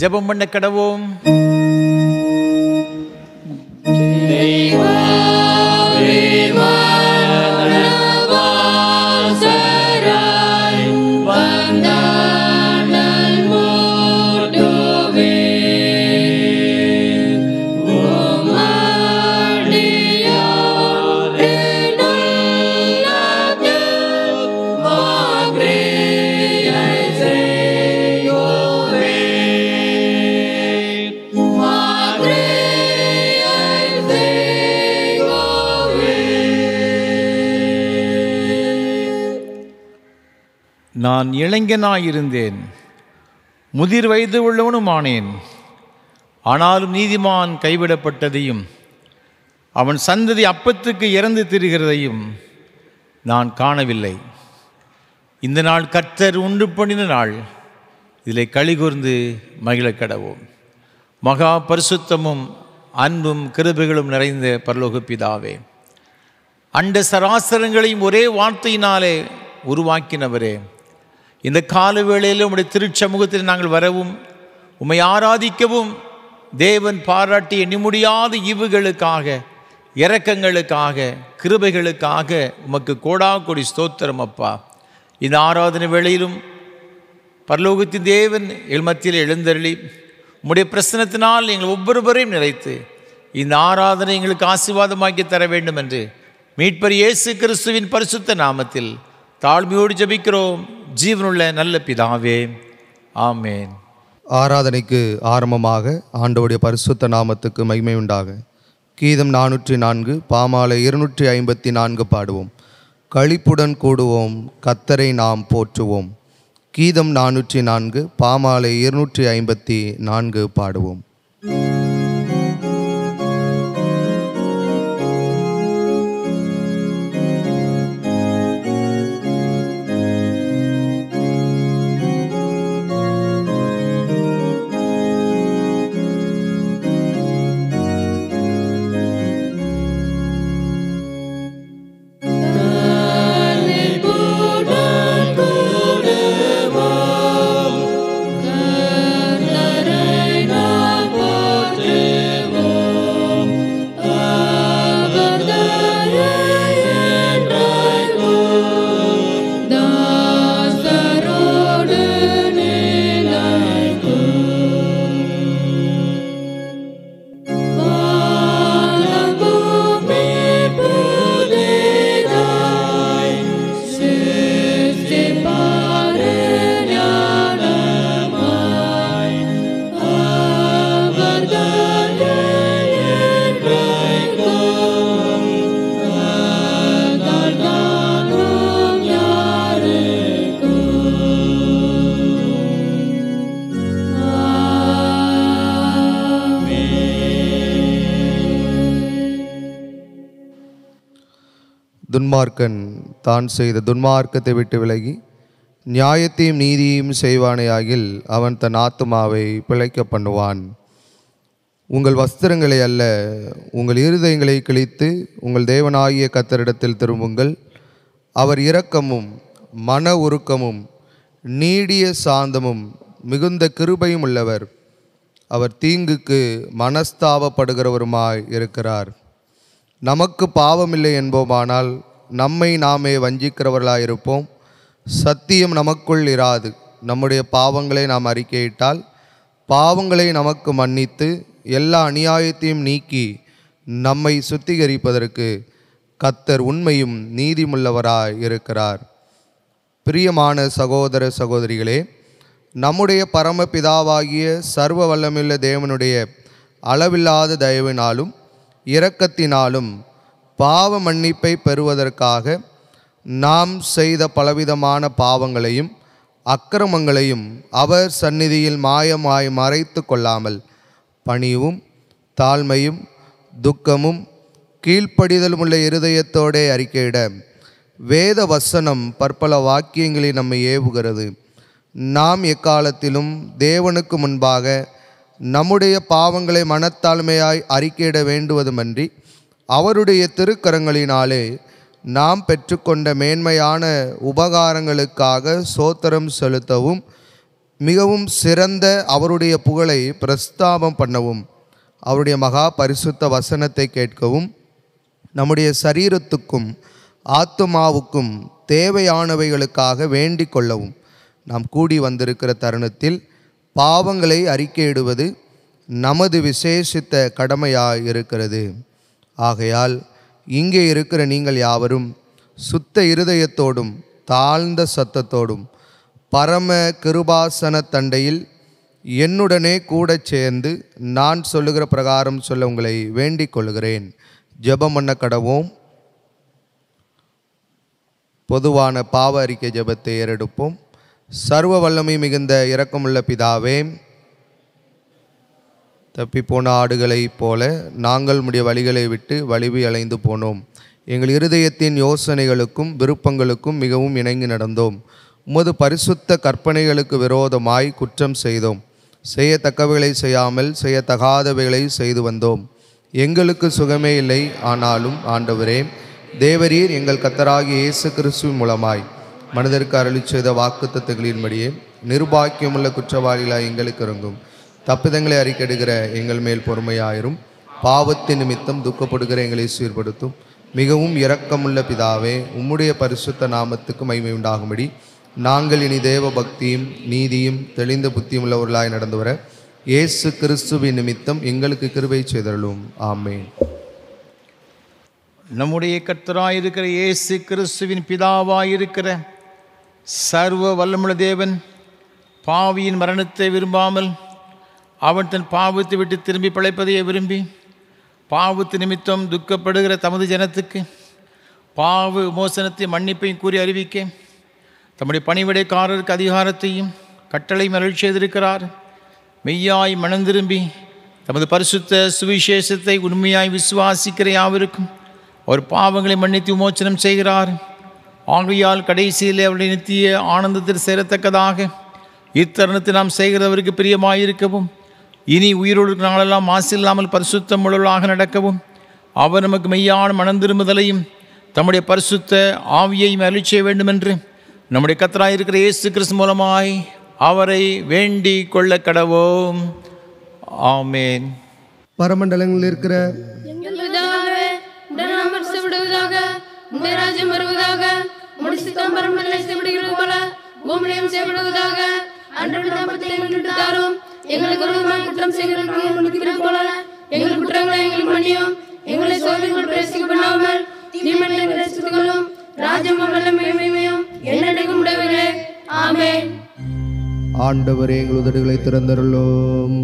ஜெபம் பண்ண கடவோம். நான் இளைஞனாயிருந்தேன், முதிர் வயது உள்ளவனுமானேன். ஆனாலும் நீதிமான் கைவிடப்பட்டதையும் அவன் சந்ததி அப்பத்துக்கு இறந்து திரிகிறதையும் நான் காணவில்லை. இந்த நாள் கர்த்தர் உண்டு பண்ணின நாள், இதில் களிகூர்ந்து மகிழ கடவோம். மகா பரிசுத்தமும் அன்பும் கிருபைகளும் நிறைந்த பரலோக பிதாவே, அண்ட சராசரங்களையும் ஒரே வார்த்தையினாலே உருவாக்கினவரே, இந்த கால வேளையில் உம்முடைய திருச்சமூகத்தில் நாங்கள் வரவும் உம்மை ஆராதிக்கவும் தேவன் பாராட்டிய எண்ணிமுடியாத ஈவுகளுக்காக, இரக்கங்களுக்காக, கிருபைகளுக்காக உமக்கு கோடாகோடி ஸ்தோத்திரம் அப்பா. இந்த ஆராதனை வேளையிலும் பரலோகத்தின் தேவன் எங்கள் மத்தியில் எழுந்தருளி உம்முடைய பிரசனத்தினால் எங்கள் ஒவ்வொருவரையும் நிறைத்து இந்த ஆராதனை எங்களுக்கு ஆசீர்வாதமாக்கி தர வேண்டும் என்று மீட்பர் இயேசு கிறிஸ்துவின் பரிசுத்த நாமத்தில் தாழ்மையோடு ஜெபிக்கிறோம் ஜீவனுள்ள நல்ல பிதாவே, ஆமேன். ஆராதனைக்கு ஆரம்பமாக ஆண்டவருடைய பரிசுத்த நாமத்துக்கு மகிமை உண்டாக. கீதம் 404 பாமாலை 254 பாடுவோம். களிப்புடன் கூடுவோம், கர்த்தரை நாம் போற்றுவோம். கீதம் 404 பாமாலை 254 பாடுவோம். துன்மார்க்கன் தான் செய்த துன்மார்க்கத்தை விட்டு விலகி நியாயத்தையும் நீதியையும் செய்வானேயாகில் அவன் தன் ஆத்துமாவை பிழைக்க பண்ணுவான். உங்கள் வஸ்திரங்களை அல்ல, உங்கள் இருதயங்களை கிழித்து உங்கள் தேவனாகிய கர்த்தரிடத்தில் திரும்புங்கள். அவர் இரக்கமும் மன உருக்கமும் நீடிய சாந்தமும் மிகுந்த கிருபையும் உள்ளவர். அவர் தீங்குக்கு மனஸ்தாபப்படுகிறவருமாய் இருக்கிறார். நமக்கு பாவமில்லை என்போமானால் நம்மை நாமே வஞ்சிக்கிறவர்களாயிருப்போம். சத்தியம் நமக்குள் இராது. நம்முடைய பாவங்களை நாம் அறிக்கையிட்டால் பாவங்களை நமக்கு மன்னித்து எல்லா அநியாயத்தையும் நீக்கி நம்மை சுத்திகரிப்பதற்கு கர்த்தர் உண்மையும் நீதியுமுள்ளவராய் இருக்கிறார். பிரியமான சகோதர சகோதரிகளே, நம்முடைய பரமபிதாவாகிய சர்வ வல்லமையுள்ள தேவனுடைய அளவில்லாத தயவினாலும் இரக்கத்தினாலும் பாவ மன்னிப்பை பெறுவதற்காக நாம் செய்த பலவிதமான பாவங்களையும் அக்கிரமங்களையும் அவர் சந்நிதியில் மாயமாய் மறைத்து கொள்ளாமல் பணிவும் தாழ்மையும் துக்கமும் கீழ்ப்படிதலும் உள்ள இருதயத்தோடே அறிக்கையிட வேத வசனம் பற்பல வாக்கியங்களை நம்மை ஏவுகிறது. நாம் எக்காலத்திலும் தேவனுக்கு முன்பாக நம்முடைய பாவங்களை மனத்தாழ்மையாய் அறிக்கையிட வேண்டுவதுமன்றி அவருடைய திருக்கரங்களினாலே நாம் பெற்றுக்கொண்ட மேன்மையான உபகாரங்களுக்காக சோத்திரம் செலுத்தவும் மிகவும் சிறந்த அவருடைய புகழை பிரஸ்தாபம் பண்ணவும், அவருடைய மகா பரிசுத்த வசனத்தை கேட்கவும், நம்முடைய சரீரத்துக்கும் ஆத்துமாவுக்கும் தேவையானவைகளுக்காக வேண்டிக் கொள்ளவும் நாம் கூடி வந்திருக்கிற தருணத்தில் பாவங்களை அறிக்கையிடுவது நமது விசேஷித்த கடமையாயிருக்கிறது. ஆகையால் இங்கே இருக்கிற நீங்கள் யாவரும் சுத்த இருதயத்தோடும் தாழ்ந்த சத்தத்தோடும் பரம கிருபாசன தண்டையில் என்னுடனே கூட சேர்ந்து நான் சொல்லுகிற பிரகாரம் சொல்ல உங்களை வேண்டிக் கொள்கிறேன். ஜெபம் பண்ண கடவோம். பொதுவான பாவ அறிக்கை ஜெபத்தை ஏறெடுப்போம். சர்வ வல்லமை மிகுந்த இரக்கமுள்ள பிதாவே, தப்பிப்போன ஆடுகளைப் போல நாங்கள் உம்முடைய வழிகளை விட்டு வலிவி அலைந்து போனோம். எங்கள் இருதயத்தின் யோசனைகளுக்கும் விருப்பங்களுக்கும் மிகவும் இணங்கி நடந்தோம். உமது பரிசுத்த கற்பனைகளுக்கு விரோதமாய் குற்றம் செய்தோம். செய்யத்தக்கவைகளை செய்யாமல் செய்யத்தகாதவைகளை செய்து வந்தோம். எங்களுக்கு சுகமே இல்லை. ஆனாலும் ஆண்டவரே, தேவரீர் எங்கள் கர்த்தராகிய இயேசு கிறிஸ்துவின் மூலமாய் மனிதருக்கு அருளி செய்த வாக்குத்தத்தங்களின்படியே நிர்பாக்கியமுள்ள குற்றவாளிகளாய் எங்களுக்கு இறங்கும். தப்பிதங்களை அறிக்கையிடுகிற எங்கள் மேல் பொறுமையாயிரும். பாவத்தின் நிமித்தம் துக்கப்படுகிற எங்களை சீர்படுத்தும். மிகவும் இரக்கமுள்ள பிதாவே, உம்முடைய பரிசுத்த நாமத்துக்கு மகிமை உண்டாகும்படி நாங்கள் இனி தேவ பக்தியும் நீதியும் தெளிந்த புத்தியும் உள்ளவர்களாய் நடந்து வர இயேசு கிறிஸ்துவின் நிமித்தம் எங்களுக்கு கிருபை செய்தருளும். ஆமென். நம்முடைய கர்த்தராயிருக்கிற இயேசு கிறிஸ்துவின் பிதாவாயிருக்கிற சர்வ வல்லமுள்ள தேவன் பாவியின் மரணத்தை விரும்பாமல் அவன் தன் பாவத்தை விட்டு திரும்பி பிழைப்பதையே விரும்பி பாவத்து நிமித்தம் துக்கப்படுகிற தமது ஜனத்துக்கு பாவ விமோசனத்தை மன்னிப்பையும் கூறி அறிவிக்க தம்முடைய பணிவிடைக்காரருக்கு அதிகாரத்தையும் கட்டளையும் அருள் செய்திருக்கிறார். மெய்யாய் மனம் திரும்பி தமது பரிசுத்த சுவிசேஷத்தை உண்மையாய் விசுவாசிக்கிற யாவருக்கும் அவர் பாவங்களை மன்னித்து விமோசனம் செய்கிறார். ஆகையால் கடைசியில் அவருடைய நித்திய ஆனந்தத்தில் சேரத்தக்கதாக இத்தருணத்தை நாம் செய்கிறவருக்கு பிரியமாயிருக்கவும் இனி உயிரோடு நாளெல்லாம் மாசில்லாமல் பரிசுத்தம் உள்ளவர்களாக நடக்கவும் அவர் நமக்கு மெய்யான மனம் திரும்புதலையும் தம்முடைய பரிசுத்த ஆவியையும் அருளி செய்ய வேண்டுமென்று நம்முடைய கர்த்தராயிருக்கிற இயேசு கிறிஸ்து மூலமாய் அவரை வேண்டிக் கொள்ள கடவோம். ஆமென். பரமண்டலங்களில் இருக்கிற எங்களுக்கு குற்றம் செய்கிறவர்கள் போல எங்கள் குற்றங்களை எங்களுக்கு மன்னியும். எங்களை சோதனைக்குள் பிரவேசிக்க பண்ணாமல் தீமையை ரட்சித்துக் கொள்ளும். ராஜ்யமும் வல்லமையும் என்னைக்கும் உடையவரே. ஆமென். ஆண்டவரே, எங்கள் உதடுகளை திறந்தருளும்.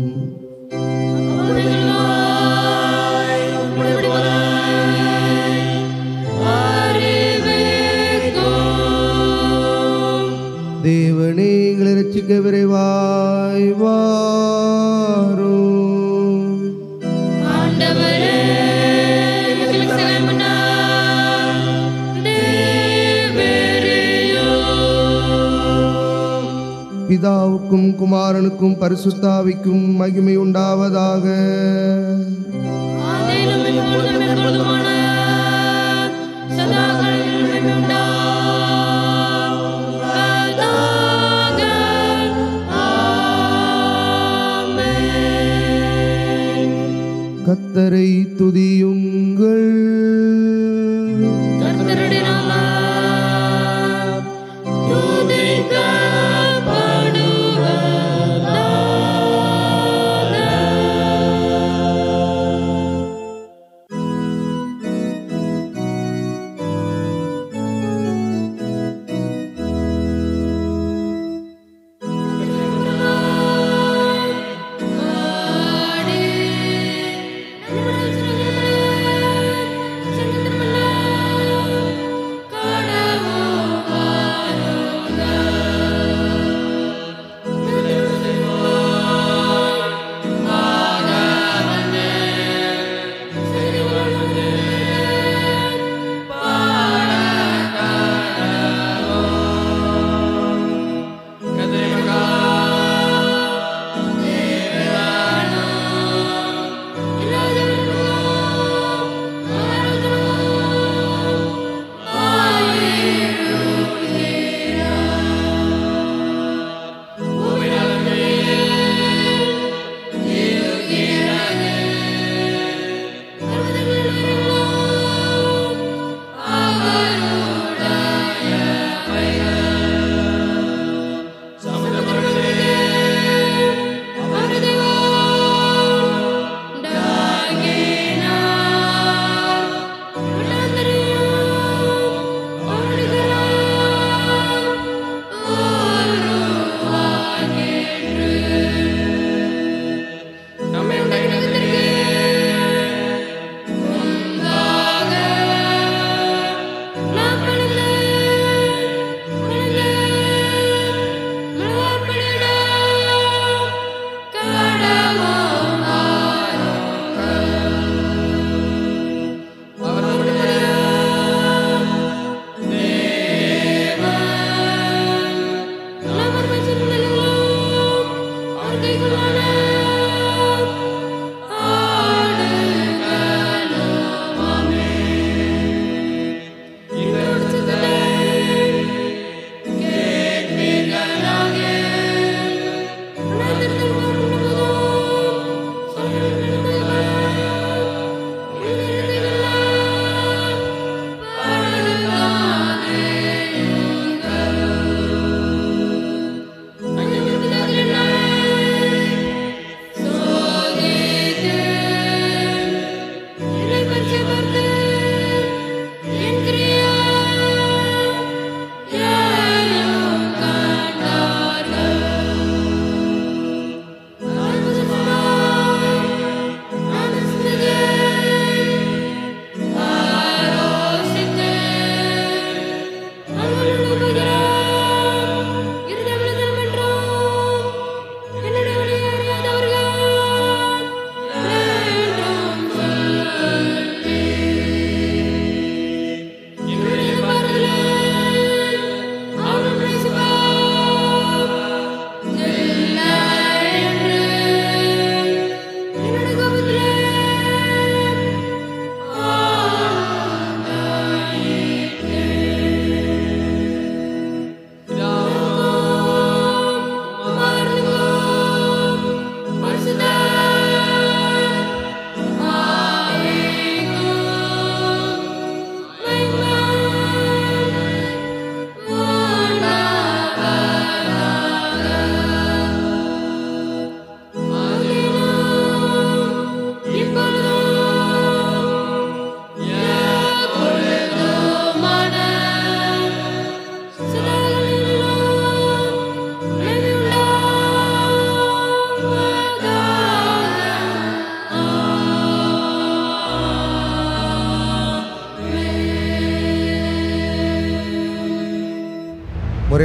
தேவனே, எங்களை ரட்சிக்க விரைவாய் வாரும். பிதாவுக்கும் குமாரனுக்கும் பரிசுத்தாவிக்கும் மகிமை உண்டாவதாக. கர்த்தரை துதியுங்கள்.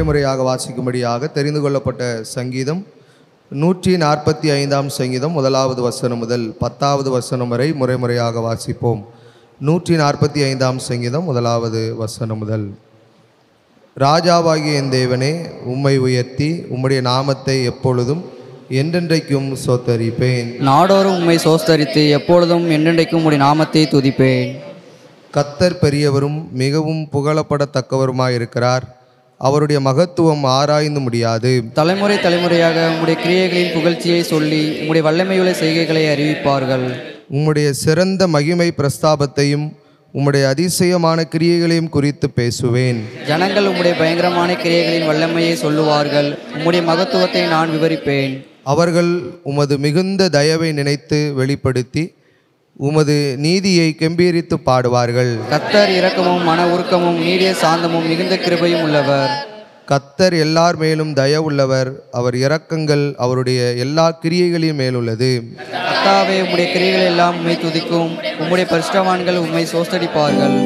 முறையாக வாசிக்கும்படியாக தெரிந்து கொள்ளப்பட்ட சங்கீதம் 145 சங்கீதம் 1வது வசனம் முதல் 10வது வசனம் வரை முறையாக வாசிப்போம். 145 சங்கீதம் 1வது வசனம் முதல். ராஜாவாகிய என் தேவனே, உம்மை உயர்த்தி உம்முடைய நாமத்தை எப்பொழுதும் என்றென்றைக்கும் சோத்தரிப்பேன். நாடோறும் உம்மை சோஸ்தரித்து எப்பொழுதும் என்றென்றைக்கும் உம்முடைய நாமத்தை துதிப்பேன். கர்த்தர் பெரியவரும் மிகவும் புகழப்படத்தக்கவருமாயிருக்கிறார். அவருடைய மகத்துவம் ஆராய்ந்து முடியாது. தலைமுறை தலைமுறையாக உம்முடைய கிரியைகளின் புகழ்ச்சியை சொல்லி உம்முடைய வல்லமையுள்ள செய்கைகளை அறிவிப்பார்கள். உம்முடைய சிறந்த மகிமை பிரஸ்தாபத்தையும் உம்முடைய அதிசயமான கிரியைகளையும் குறித்து பேசுவேன். ஜனங்கள் உம்முடைய பயங்கரமான கிரியைகளின் வல்லமையை சொல்லுவார்கள். உம்முடைய மகத்துவத்தை நான் விவரிப்பேன். அவர்கள் உமது மிகுந்த தயவை நினைத்து வெளிப்படுத்தி உமது நீதியை கெம்பீரித்து பாடுவார்கள். கர்த்தர் இரக்கமும் மன உருக்கமும் நீடிய சாந்தமும் மிகுந்த கிருபையும் உள்ளவர். கர்த்தர் எல்லார் மேலும் தயவுள்ளவர். அவர் இரக்கங்கள் அவருடைய எல்லா கிரியைகளையும் மேலுள்ளது. கர்த்தாவே, உம்முடைய கிரியைகள் எல்லாம் உம்மை துதிக்கும். உம்முடைய பரிசுத்தவான்கள் உம்மை சோஸ்தரிப்பார்கள்.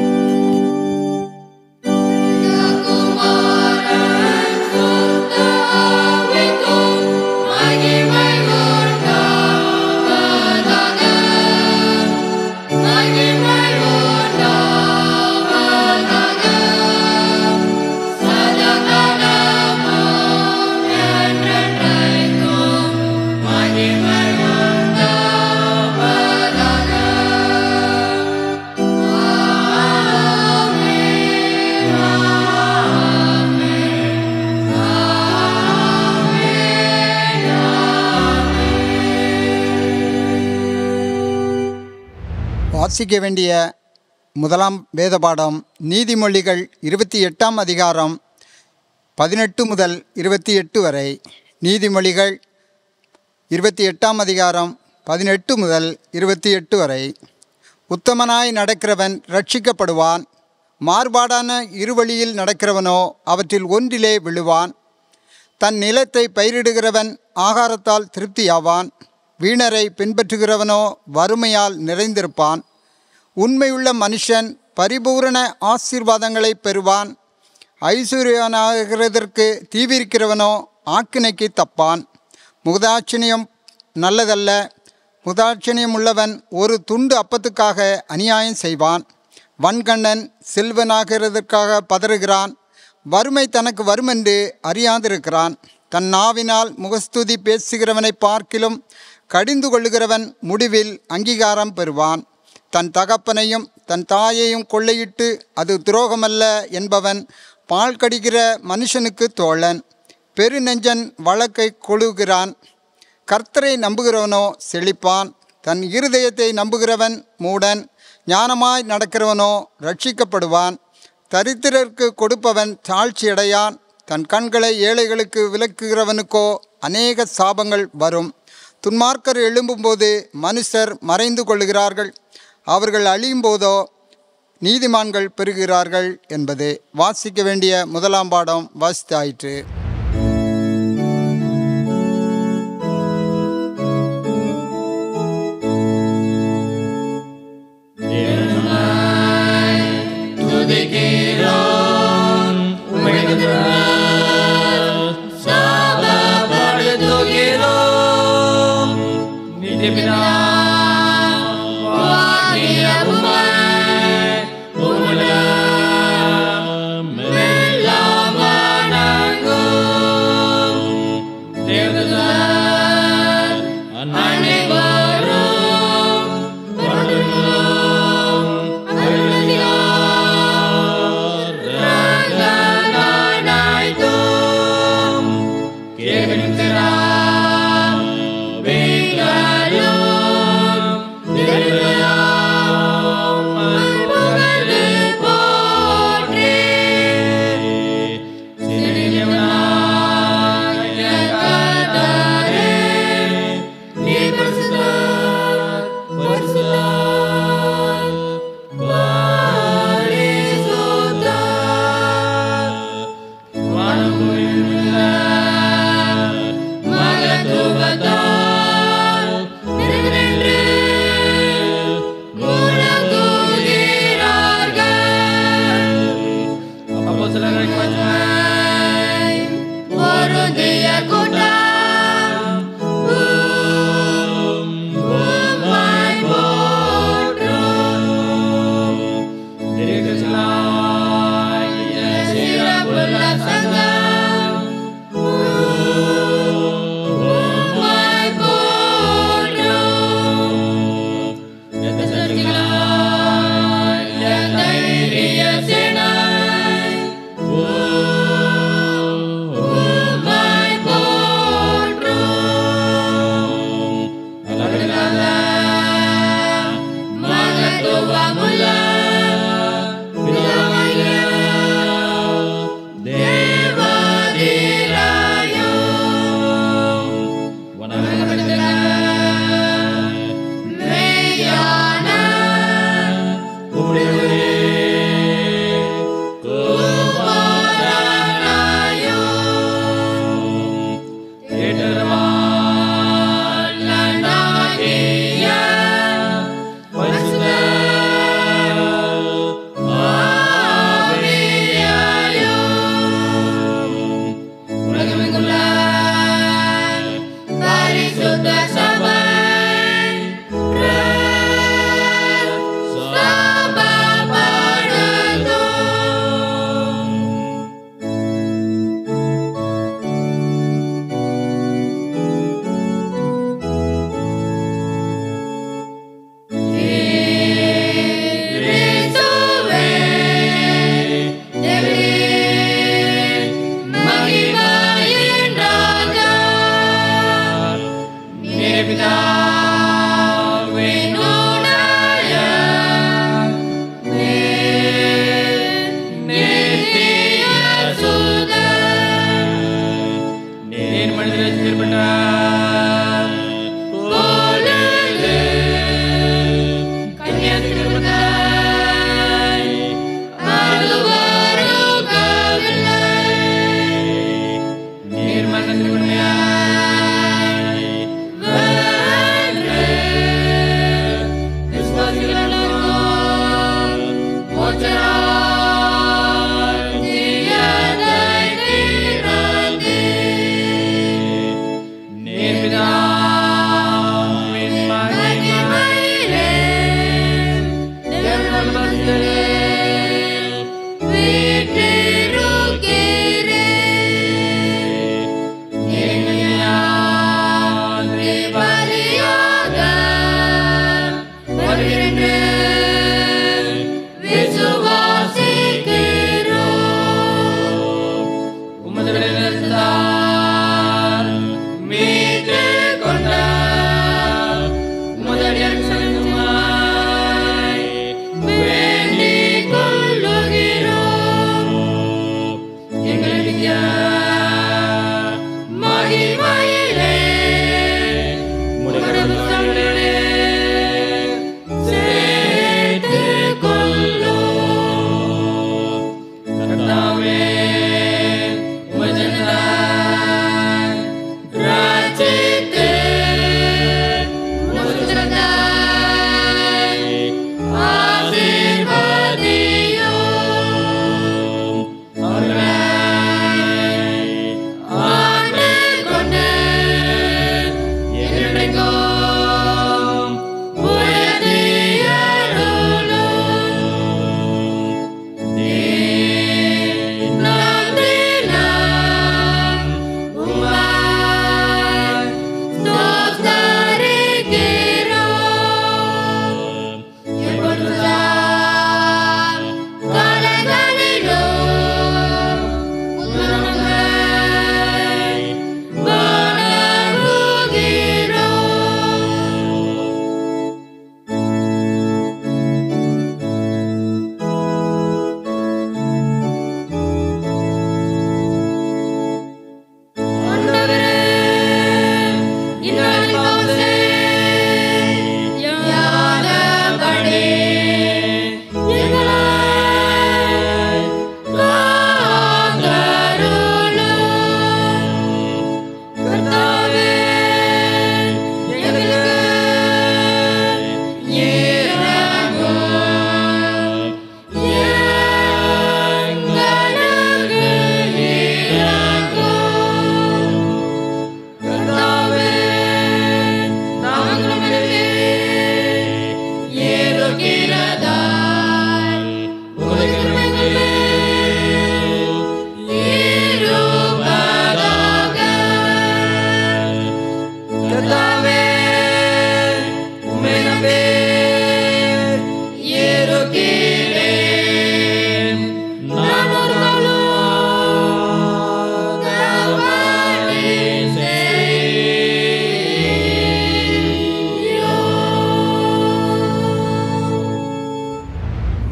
வாசிக்க வேண்டிய முதலாம் வேத பாடம் நீதிமொழிகள் 28 அதிகாரம் 18 முதல் 28 வரை. நீதிமொழிகள் 28 அதிகாரம் 18 முதல் 28 வரை. உத்தமனாய் நடக்கிறவன் ரட்சிக்கப்படுவான். மாறுபாடான இருவழியில் நடக்கிறவனோ அவற்றில் ஒன்றிலே விழுவான். தன் நிலத்தை பயிரிடுகிறவன் ஆகாரத்தால் திருப்தியாவான். வீணரை பின்பற்றுகிறவனோ வறுமையால் நிறைந்திருப்பான். உண்மையுள்ள மனுஷன் பரிபூரண ஆசீர்வாதங்களை பெறுவான். ஐஸ்வர்யனாகிறதற்கு தீவிரிக்கிறவனோ ஆக்கினைக்கு தப்பான். முகதாட்சிணியம் நல்லதல்ல. முகதாட்சிணியம் உள்ளவன் ஒரு துண்டு அப்பத்துக்காக அநியாயம் செய்வான். வன்கண்ணன் செல்வனாகிறதற்காக பதறுகிறான். வறுமை தனக்கு வருமென்று அறியாதிருக்கிறான். தன் நாவினால் முகஸ்துதி பேசுகிறவனை பார்க்கிலும் கடிந்து கொள்ளுகிறவன் முடிவில் அங்கீகாரம் பெறுவான். தன் தகப்பனையும் தன் தாயையும் கொள்ளையிட்டு அது துரோகமல்ல என்பவன் பால் கடிக்கிற மனுஷனுக்கு தோழன். பெருநெஞ்சன் வழக்கை கொழுகிறான். கர்த்தரை நம்புகிறவனோ செழிப்பான். தன் இருதயத்தை நம்புகிறவன் மூடன். ஞானமாய் நடக்கிறவனோ ரட்சிக்கப்படுவான். தரித்திரருக்கு கொடுப்பவன் தாழ்ச்சியடையான். தன் கண்களை ஏழைகளுக்கு விலக்குகிறவனுக்கோ அநேக சாபங்கள் வரும். துன்மார்க்கர் எழும்பும்போது மனுஷர் மறைந்து கொள்ளுகிறார்கள். அவர்கள் அழியும் போதோ நீதிமான்கள் பெறுகிறார்கள் என்பது. வாசிக்க வேண்டிய முதலாம் பாடம் வாசித்தாயிற்று.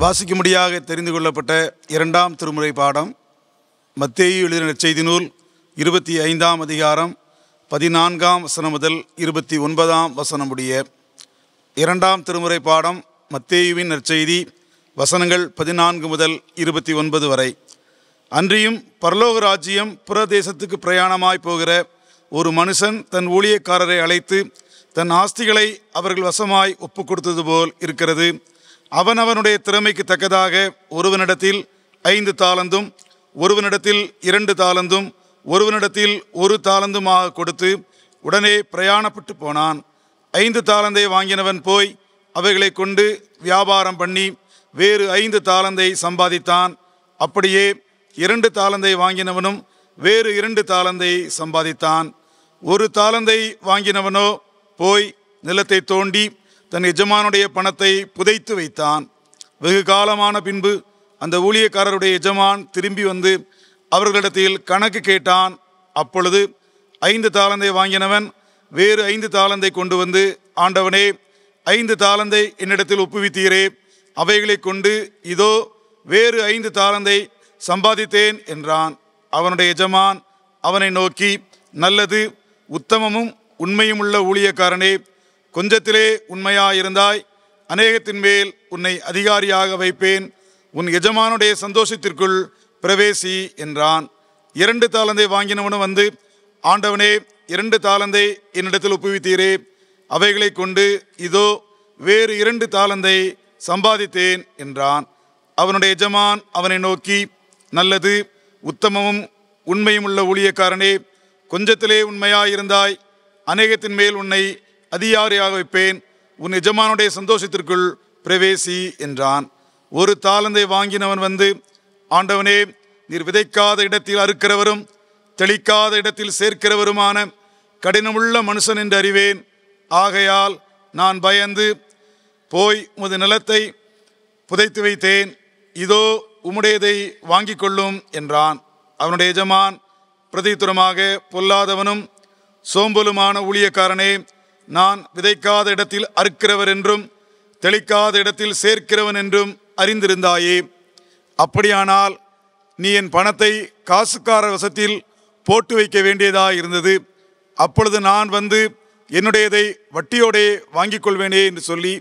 வாசிக்கும்படியாக தெரிந்து கொள்ளப்பட்ட இரண்டாம் திருமுறை பாடம் மத்தேயு எழுதின நற்செய்தி நூல் 25ஆம் அதிகாரம் 14ஆம் வசனம் முதல் 29ஆம் வசனம் முடிய. இரண்டாம் திருமுறை பாடம் மத்தேயுவின் நற்செய்தி வசனங்கள் 14 முதல் 29 வரை. அன்றியும் பரலோக ராஜ்யம் புறதேசத்துக்கு பிரயாணமாய் போகிற ஒரு மனுஷன் தன் ஊழியக்காரரை அழைத்து தன் ஆஸ்திகளை அவர்கள் வசமாய் ஒப்பு கொடுத்தது போல் இருக்கிறது. அவனவனுடைய திறமைக்கு தக்கதாக ஒருவனிடத்தில் 5 தாலந்தும் ஒருவனிடத்தில் 2 தாலந்தும் ஒருவனிடத்தில் 1 தாலந்துமாக கொடுத்து உடனே பிரயாணப்பட்டு போனான். 5 தாலந்தை வாங்கினவன் போய் அவைகளை கொண்டு வியாபாரம் பண்ணி வேறு 5 தாலந்தை சம்பாதித்தான். அப்படியே 2 தாலந்தை வாங்கினவனும் வேறு 2 தாலந்தை சம்பாதித்தான். 1 தாலந்தை வாங்கினவனோ போய் நிலத்தை தோண்டி தன் எஜமானுடைய பணத்தை புதைத்து வைத்தான். வெகு காலமான பின்பு அந்த ஊழியக்காரருடைய எஜமான் திரும்பி வந்து அவர்களிடத்தில் கணக்கு கேட்டான். அப்பொழுது 5 தாலந்தை வாங்கினவன் வேறு 5 தாலந்தை கொண்டு வந்து, ஆண்டவனே, 5 தாலந்தை என்னிடத்தில் ஒப்புவித்தீரே, அவைகளை கொண்டு இதோ வேறு 5 தாலந்தை சம்பாதித்தேன் என்றான். அவனுடைய எஜமான் அவனை நோக்கி, நல்லது, உத்தமமும் உண்மையும் உள்ள ஊழியக்காரனே, கொஞ்சத்திலே உண்மையாயிருந்தாய், அநேகத்தின் மேல் உன்னை அதிகாரியாக வைப்பேன், உன் எஜமானுடைய சந்தோஷத்திற்குள் பிரவேசி என்றான். 2 தாலந்தை வாங்கினவனும் வந்து, ஆண்டவனே, 2 தாலந்தை என்னிடத்தில் ஒப்புவித்தீரே, அவைகளை கொண்டு இதோ வேறு 2 தாலந்தை சம்பாதித்தேன் என்றான். அவனுடைய எஜமான் அவனை நோக்கி, நல்லது, உத்தமமும் உண்மையும் உள்ள ஊழியக்காரனே, கொஞ்சத்திலே உண்மையாயிருந்தாய், அநேகத்தின் மேல் உன்னை அதிகாரியாக வைப்பேன், உன் எஜமானுடைய சந்தோஷத்திற்குள் பிரவேசி என்றான். 1 தாலந்தை வாங்கினவன் வந்து, ஆண்டவனே, நீர் விதைக்காத இடத்தில் அறுக்கிறவரும் தெளிக்காத இடத்தில் சேர்க்கிறவருமான கடினமுள்ள மனுஷன் என்று அறிவேன். ஆகையால் நான் பயந்து போய் உமது நிலத்தை புதைத்து வைத்தேன். இதோ உம்முடையதை வாங்கிக் கொள்ளும் என்றான். அவனுடைய எஜமான் பிரதித்துரமாக, பொல்லாதவனும் சோம்பலுமான ஊழியக்காரனே, நான் விதைக்காத இடத்தில் அறுக்கிறவர் என்றும் தெளிக்காத இடத்தில் சேர்க்கிறவன் என்றும் அறிந்திருந்தாயே. அப்படியானால் நீ என் பணத்தை காசுக்கார வசத்தில் போட்டு வைக்க வேண்டியதாக இருந்தது. அப்பொழுது நான் வந்து என்னுடையதை வட்டியோடே வாங்கிக் கொள்வேனே என்று சொல்லி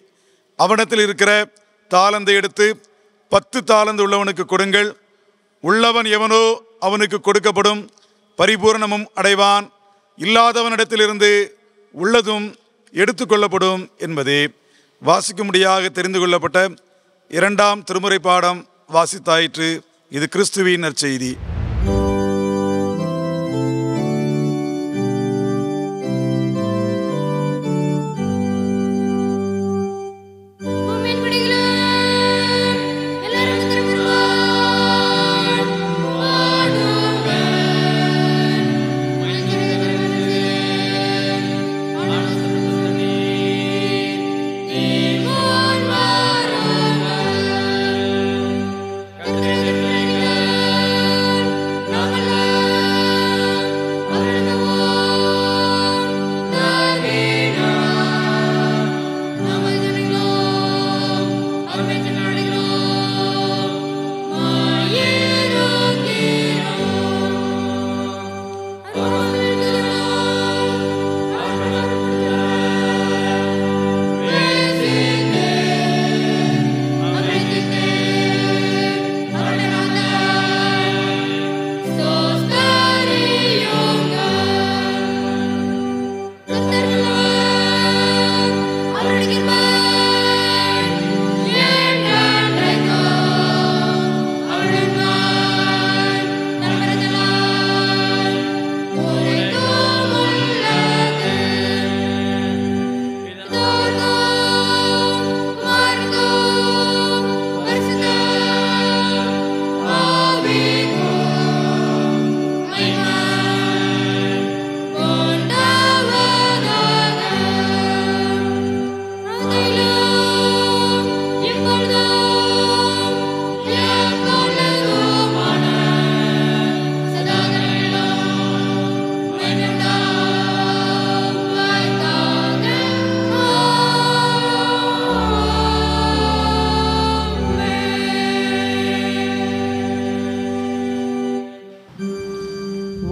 அவனிடத்தில் இருக்கிற தாலந்தை எடுத்து 10 தாலந்து உள்ளவனுக்கு கொடுங்கள். உள்ளவன் எவனோ அவனுக்கு கொடுக்கப்படும், பரிபூரணமும் அடைவான். இல்லாதவனிடத்திலிருந்து உள்ளதும் எடுத்துக்கொள்ளப்படும் என்பதே. வாசிக்கும்படியாக தெரிந்து கொள்ளப்பட்ட 2ஆம் திருமுறை பாடம் வாசித்தாயிற்று. இது கிறிஸ்துவின் நற்செய்தி.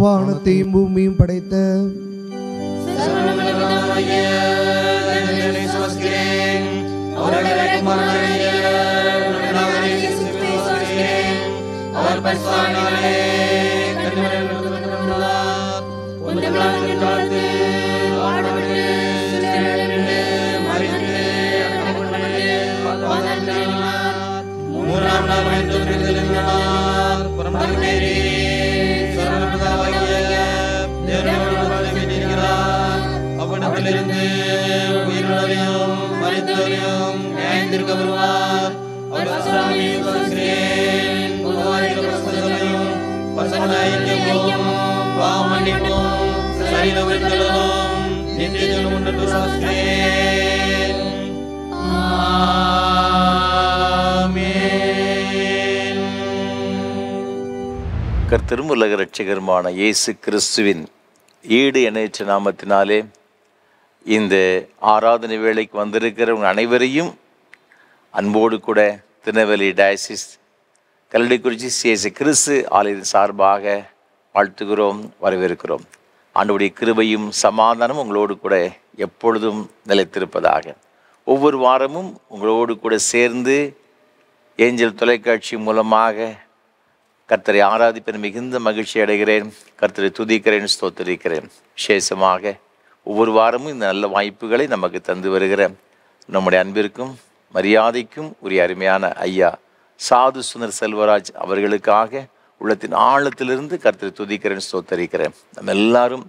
வானத்தையும் பூமியும் படைத்த கர்த்தரும் உலக இரட்சகருமான இயேசு கிறிஸ்துவின் ஈடு இணையற்ற நாமத்தினாலே இந்த ஆராதனை வேளைக்கு வந்திருக்கிறவங்க அனைவரையும் அன்போடு கூட திருநெல்வேலி டயசிஸ் கல்லடைக்குறிச்சி சிஎஸ்ஐ கிறிஸ்து ஆலயத்தின் சார்பாக வாழ்த்துகிறோம், வரவேற்கிறோம். ஆண்டவருடைய கிருபையும் சமாதானமும் உங்களோடு கூட எப்பொழுதும் நிலைத்திருப்பதாக. ஒவ்வொரு வாரமும் உங்களோடு கூட சேர்ந்து ஏஞ்சல் தொலைக்காட்சி மூலமாக கர்த்தரை ஆராதிப்பேன் மிகுந்த மகிழ்ச்சி அடைகிறேன். கர்த்தரை துதிக்கிறேன், ஸ்தோத்திரிக்கிறேன். விசேஷமாக ஒவ்வொரு வாரமும் இந்த நல்ல வாய்ப்புகளை நமக்கு தந்து வருகிற நம்முடைய அன்பிற்கும் மரியாதைக்கும் உரிய அருமையான ஐயா சாது சுந்தர் செல்வராஜ் அவர்களுக்காக உள்ளத்தின் ஆழத்திலிருந்து கர்த்தரை துதிக்கிறேன், ஸ்தோத்திரிக்கிறேன். நம்ம எல்லாரும்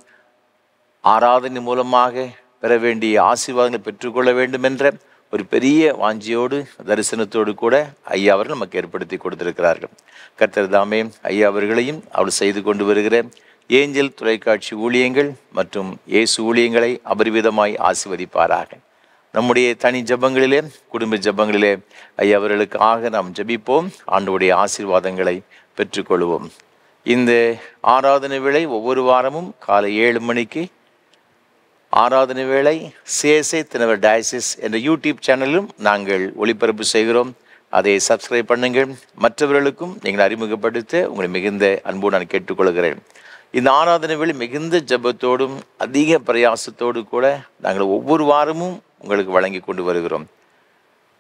ஆராதனை மூலமாக பெற வேண்டிய ஆசீர்வாதங்களை பெற்றுக்கொள்ள வேண்டும் என்ற ஒரு பெரிய வாஞ்சியோடு தரிசனத்தோடு கூட ஐயா அவர்கள் நமக்கு ஏற்படுத்தி கொடுத்திருக்கிறார்கள். கர்த்தர் தாமே ஐயா அவர்களையும் அவள் செய்து கொண்டு வருகிற ஏஞ்சல் தொலைக்காட்சி ஊழியங்கள் மற்றும் இயேசு ஊழியங்களை அபரிவிதமாய் ஆசீர்வதிப்பாராக. நம்முடைய தனி ஜபங்களிலே, குடும்ப ஜபங்களிலே ஐயா அவர்களுக்காக நாம் ஜபிப்போம். ஆண்டவருடைய ஆசீர்வாதங்களை பெற்றுக்கொள்வோம். இந்த ஆராதனை வேளை ஒவ்வொரு வாரமும் காலை 7 மணிக்கு ஆராதனை வேளை CSI தினவர் டயசிஸ் என்ற யூடியூப் சேனலிலும் நாங்கள் ஒளிபரப்பு செய்கிறோம். அதை சப்ஸ்கிரைப் பண்ணுங்கள். மற்றவர்களுக்கும் நீங்கள் அறிமுகப்படுத்த உங்களை மிகுந்த அன்போடு நான் கேட்டுக்கொள்கிறேன். இந்த ஆராதனை வேளை மிகுந்த ஜபத்தோடும் அதிக பிரயாசத்தோடு கூட நாங்கள் ஒவ்வொரு வாரமும் உங்களுக்கு வழங்கி கொண்டு வருகிறோம்.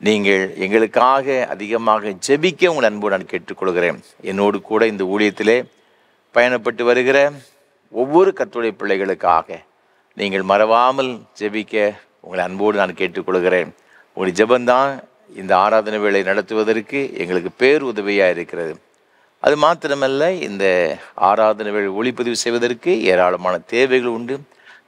நீங்கள் எங்களுக்காக அதிகமாக ஜெபிக்க உங்கள் அன்போடு நான் கேட்டுக்கொள்கிறேன். என்னோடு கூட இந்த ஊழியத்திலே பயணப்பட்டு வருகிற ஒவ்வொரு கர்த்தருடைய பிள்ளைகளுக்காக நீங்கள் மறவாமல் ஜெபிக்க உங்களை அன்போடு நான் கேட்டுக்கொள்கிறேன். உங்களுடைய ஜெபந்தான் இந்த ஆராதனை வேளை நடத்துவதற்கு எங்களுக்கு பேர் உதவியாக இருக்கிறது. அது மாத்திரமல்ல, இந்த ஆராதனை வேளை ஒளிப்பதிவு செய்வதற்கு ஏராளமான தேவைகள் உண்டு.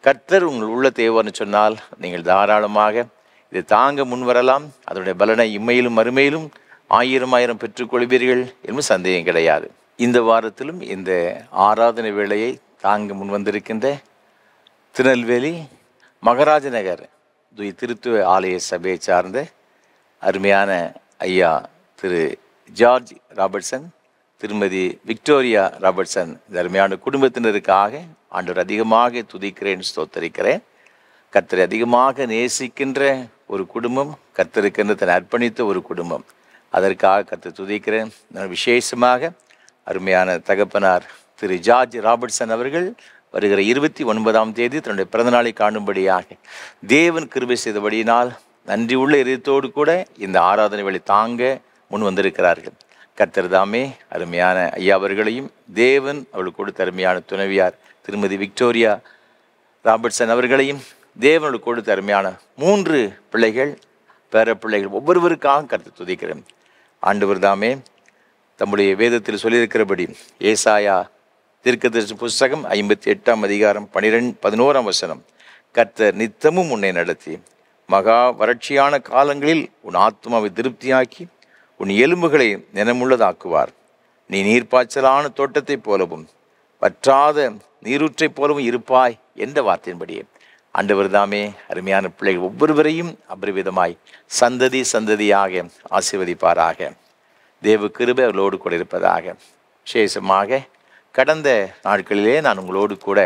கர்த்தர் உங்கள் உள்ள தேவைன்னு சொன்னால் நீங்கள் தாராளமாக இதை தாங்க முன்வரலாம். அதனுடைய பலனை இம்மையிலும் மறுமையிலும் 1000 பெற்றுக்கொள்வீர்கள் என்பது சந்தேகம் கிடையாது. இந்த வாரத்திலும் இந்த ஆராதனை வேளையை தாங்க முன் வந்திருக்கின்ற திருநெல்வேலி மகாராஜ நகர் திருத்துவ ஆலய சபையை சார்ந்த அருமையான ஐயா திரு ஜார்ஜ் ராபர்ட்சன், திருமதி விக்டோரியா ராபர்ட்சன், இந்த அருமையான குடும்பத்தினருக்காக ஆண்டவர் அதிகமாக துதிக்கிறேன், ஸ்தோத்தரிக்கிறேன். கர்த்தரை அதிகமாக நேசிக்கின்ற ஒரு குடும்பம், கர்த்தருக்கென்று தன்னை அர்ப்பணித்த ஒரு குடும்பம். அதற்காக கர்த்தரை துதிக்கிறேன். நான் விசேஷமாக அருமையான தகப்பனார் திரு ஜார்ஜ் ராபர்ட்சன் அவர்கள் வருகிற 29ஆம் தேதி தன்னுடைய பிறந்தநாளை காணும்படியாக தேவன் கிருபை செய்தபடியினால் நன்றி உள்ள இதயத்தோடு கூட இந்த ஆராதனை வேளை தாங்க முன் வந்திருக்கிறார்கள். கர்த்தர் தாமே அருமையான ஐயா அவர்களையும் தேவன் அவளுக்கு கொடுத்த அருமையான துணைவியார் திருமதி விக்டோரியா ராபர்ட்சன் அவர்களையும் தேவன் அவளுக்கு கொடுத்த அருமையான 3 பிள்ளைகள், பேர பிள்ளைகள் ஒவ்வொருவருக்காக கர்த்தர் துதிக்கிறேன். ஆண்டவர் தாமே தம்முடைய வேதத்தில் சொல்லியிருக்கிறபடி ஏசாயா தீர்க்கதரிசன புஸ்தகம் 58ஆம் அதிகாரம் 11ஆம் வசனம், கர்த்தர் நித்தமும் உன்னை நடத்தி மகா வறட்சியான காலங்களில் உன் ஆத்மாவை திருப்தியாக்கி உன் எலும்புகளை நினமுள்ளதாக்குவார். நீ நீர்ப்பாய்ச்சலான தோட்டத்தைப் போலவும் வற்றாத நீரூற்றைப் போலவும் இருப்பாய் என்ற வார்த்தையின்படியே ஆண்டவர் தாமே அருமையான பிள்ளைகள் ஒவ்வொருவரையும் அபரிவிதமாய் சந்ததி சந்ததியாக ஆசீர்வதிப்பாராக. தேவ கிருபை அவர்களோடு கூட இருப்பதாக. விசேஷமாக கடந்த நாட்களிலே நான் உங்களோடு கூட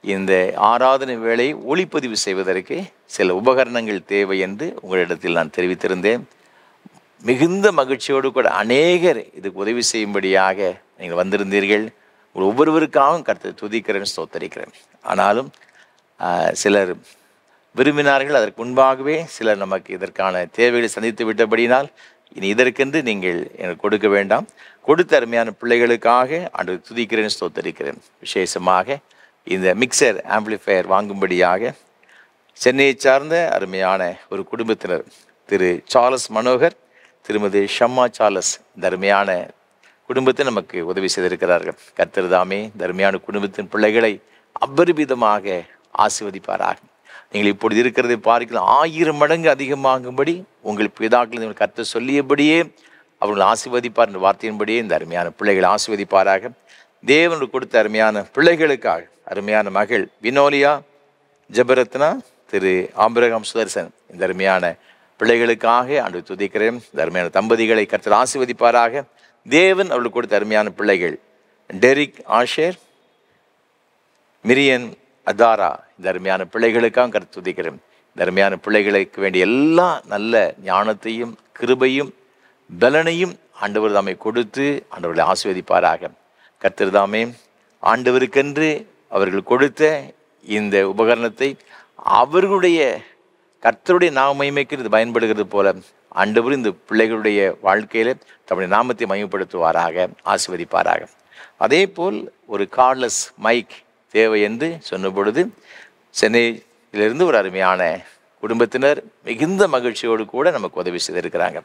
இந்த ஆராதனை வேளை ஒளிப்பதிவு செய்வதற்கு சில உபகரணங்கள் தேவை என்று உங்களிடத்தில் நான் தெரிவித்திருந்தேன். மிகுந்த மகிழ்ச்சியோடு கூட அநேகர் இதுக்கு உதவி செய்யும்படியாக நீங்கள் வந்திருந்தீர்கள். உங்கள் ஒவ்வொருவருக்காகவும் கர்த்தரை துதிக்கிறேன், ஸ்தோத்தரிக்கிறேன். ஆனாலும் சிலர் விரும்பினார்கள். அதற்கு முன்பாகவே சிலர் நமக்கு இதற்கான தேவைகளை சந்தித்து விட்டபடினால் இனி இதற்கென்று நீங்கள் எனக்கு கொடுக்க வேண்டாம். கொடுத்த அருமையான பிள்ளைகளுக்காக ஆண்டவரை துதிக்கிறேன், ஸ்தோத்தரிக்கிறேன். விசேஷமாக இந்த மிக்சர் ஆம்பிளிஃபையர் வாங்கும்படியாக சென்னையை சார்ந்த அருமையான ஒரு குடும்பத்தினர் திரு சார்லஸ் மனோகர், திருமதி ஷம்மா சார்லஸ், இந்த அருமையான குடும்பத்தை நமக்கு உதவி செய்திருக்கிறார்கள். கர்த்தர் தாமே இந்த அருமையான குடும்பத்தின் பிள்ளைகளை அபரிமிதமாக ஆசீர்வதிப்பாராக. நீங்கள் இப்பொழுது இருக்கிறதை பார்க்கலாம் 1000 மடங்கு அதிகமாகும்படி உங்கள் பிதாக்கள் கர்த்தர் சொல்லியபடியே அவர்கள் ஆசீர்வதிப்பார் என்ற வார்த்தையின்படியே இந்த அருமையான பிள்ளைகளை ஆசீர்வதிப்பாராக. தேவனுக்கு கொடுத்த அருமையான பிள்ளைகளுக்காக அருமையான மகள் வினோலியா ஜபரத்னா, திரு ஆபிரகாம் சுதர்சன், இந்த அருமையான பிள்ளைகளுக்காக ஆண்டவரை துதிக்கிறேன். இந்த அருமையான தம்பதிகளை கர்த்தர் ஆசீர்வதிப்பாராக. தேவன் அவர்களுக்கு கொடுத்த அருமையான பிள்ளைகள் டெரிக் ஆஷேர், மிரியன் அதாரா, இந்த அருமையான பிள்ளைகளுக்காக கர்த்தர் துதிக்கிறேன். இந்த அருமையான பிள்ளைகளுக்கு வேண்டிய எல்லா நல்ல ஞானத்தையும் கிருபையும் பலனையும் ஆண்டவர் தாமே கொடுத்து ஆண்டவர்களை ஆசீர்வதிப்பாராக. கர்த்தர் தாமே ஆண்டவருக்கென்று அவர்கள் கொடுத்த இந்த உபகரணத்தை அவர்களுடைய கர்த்தருடைய நாம மகிமைக்கு இது பயன்படுகிறது போல ஆண்டவர் இந்த பிள்ளைகளுடைய வாழ்க்கையில் தம்முடைய நாமத்தை மகிமைப்படுத்துவாராக, ஆசீர்வதிப்பாராக. அதே போல் ஒரு கார்ட்லெஸ் மைக் தேவை என்று சொன்ன பொழுது சென்னையிலிருந்து ஒரு அருமையான குடும்பத்தினர் மிகுந்த மகிழ்ச்சியோடு கூட நமக்கு உதவி செய்திருக்கிறாங்க.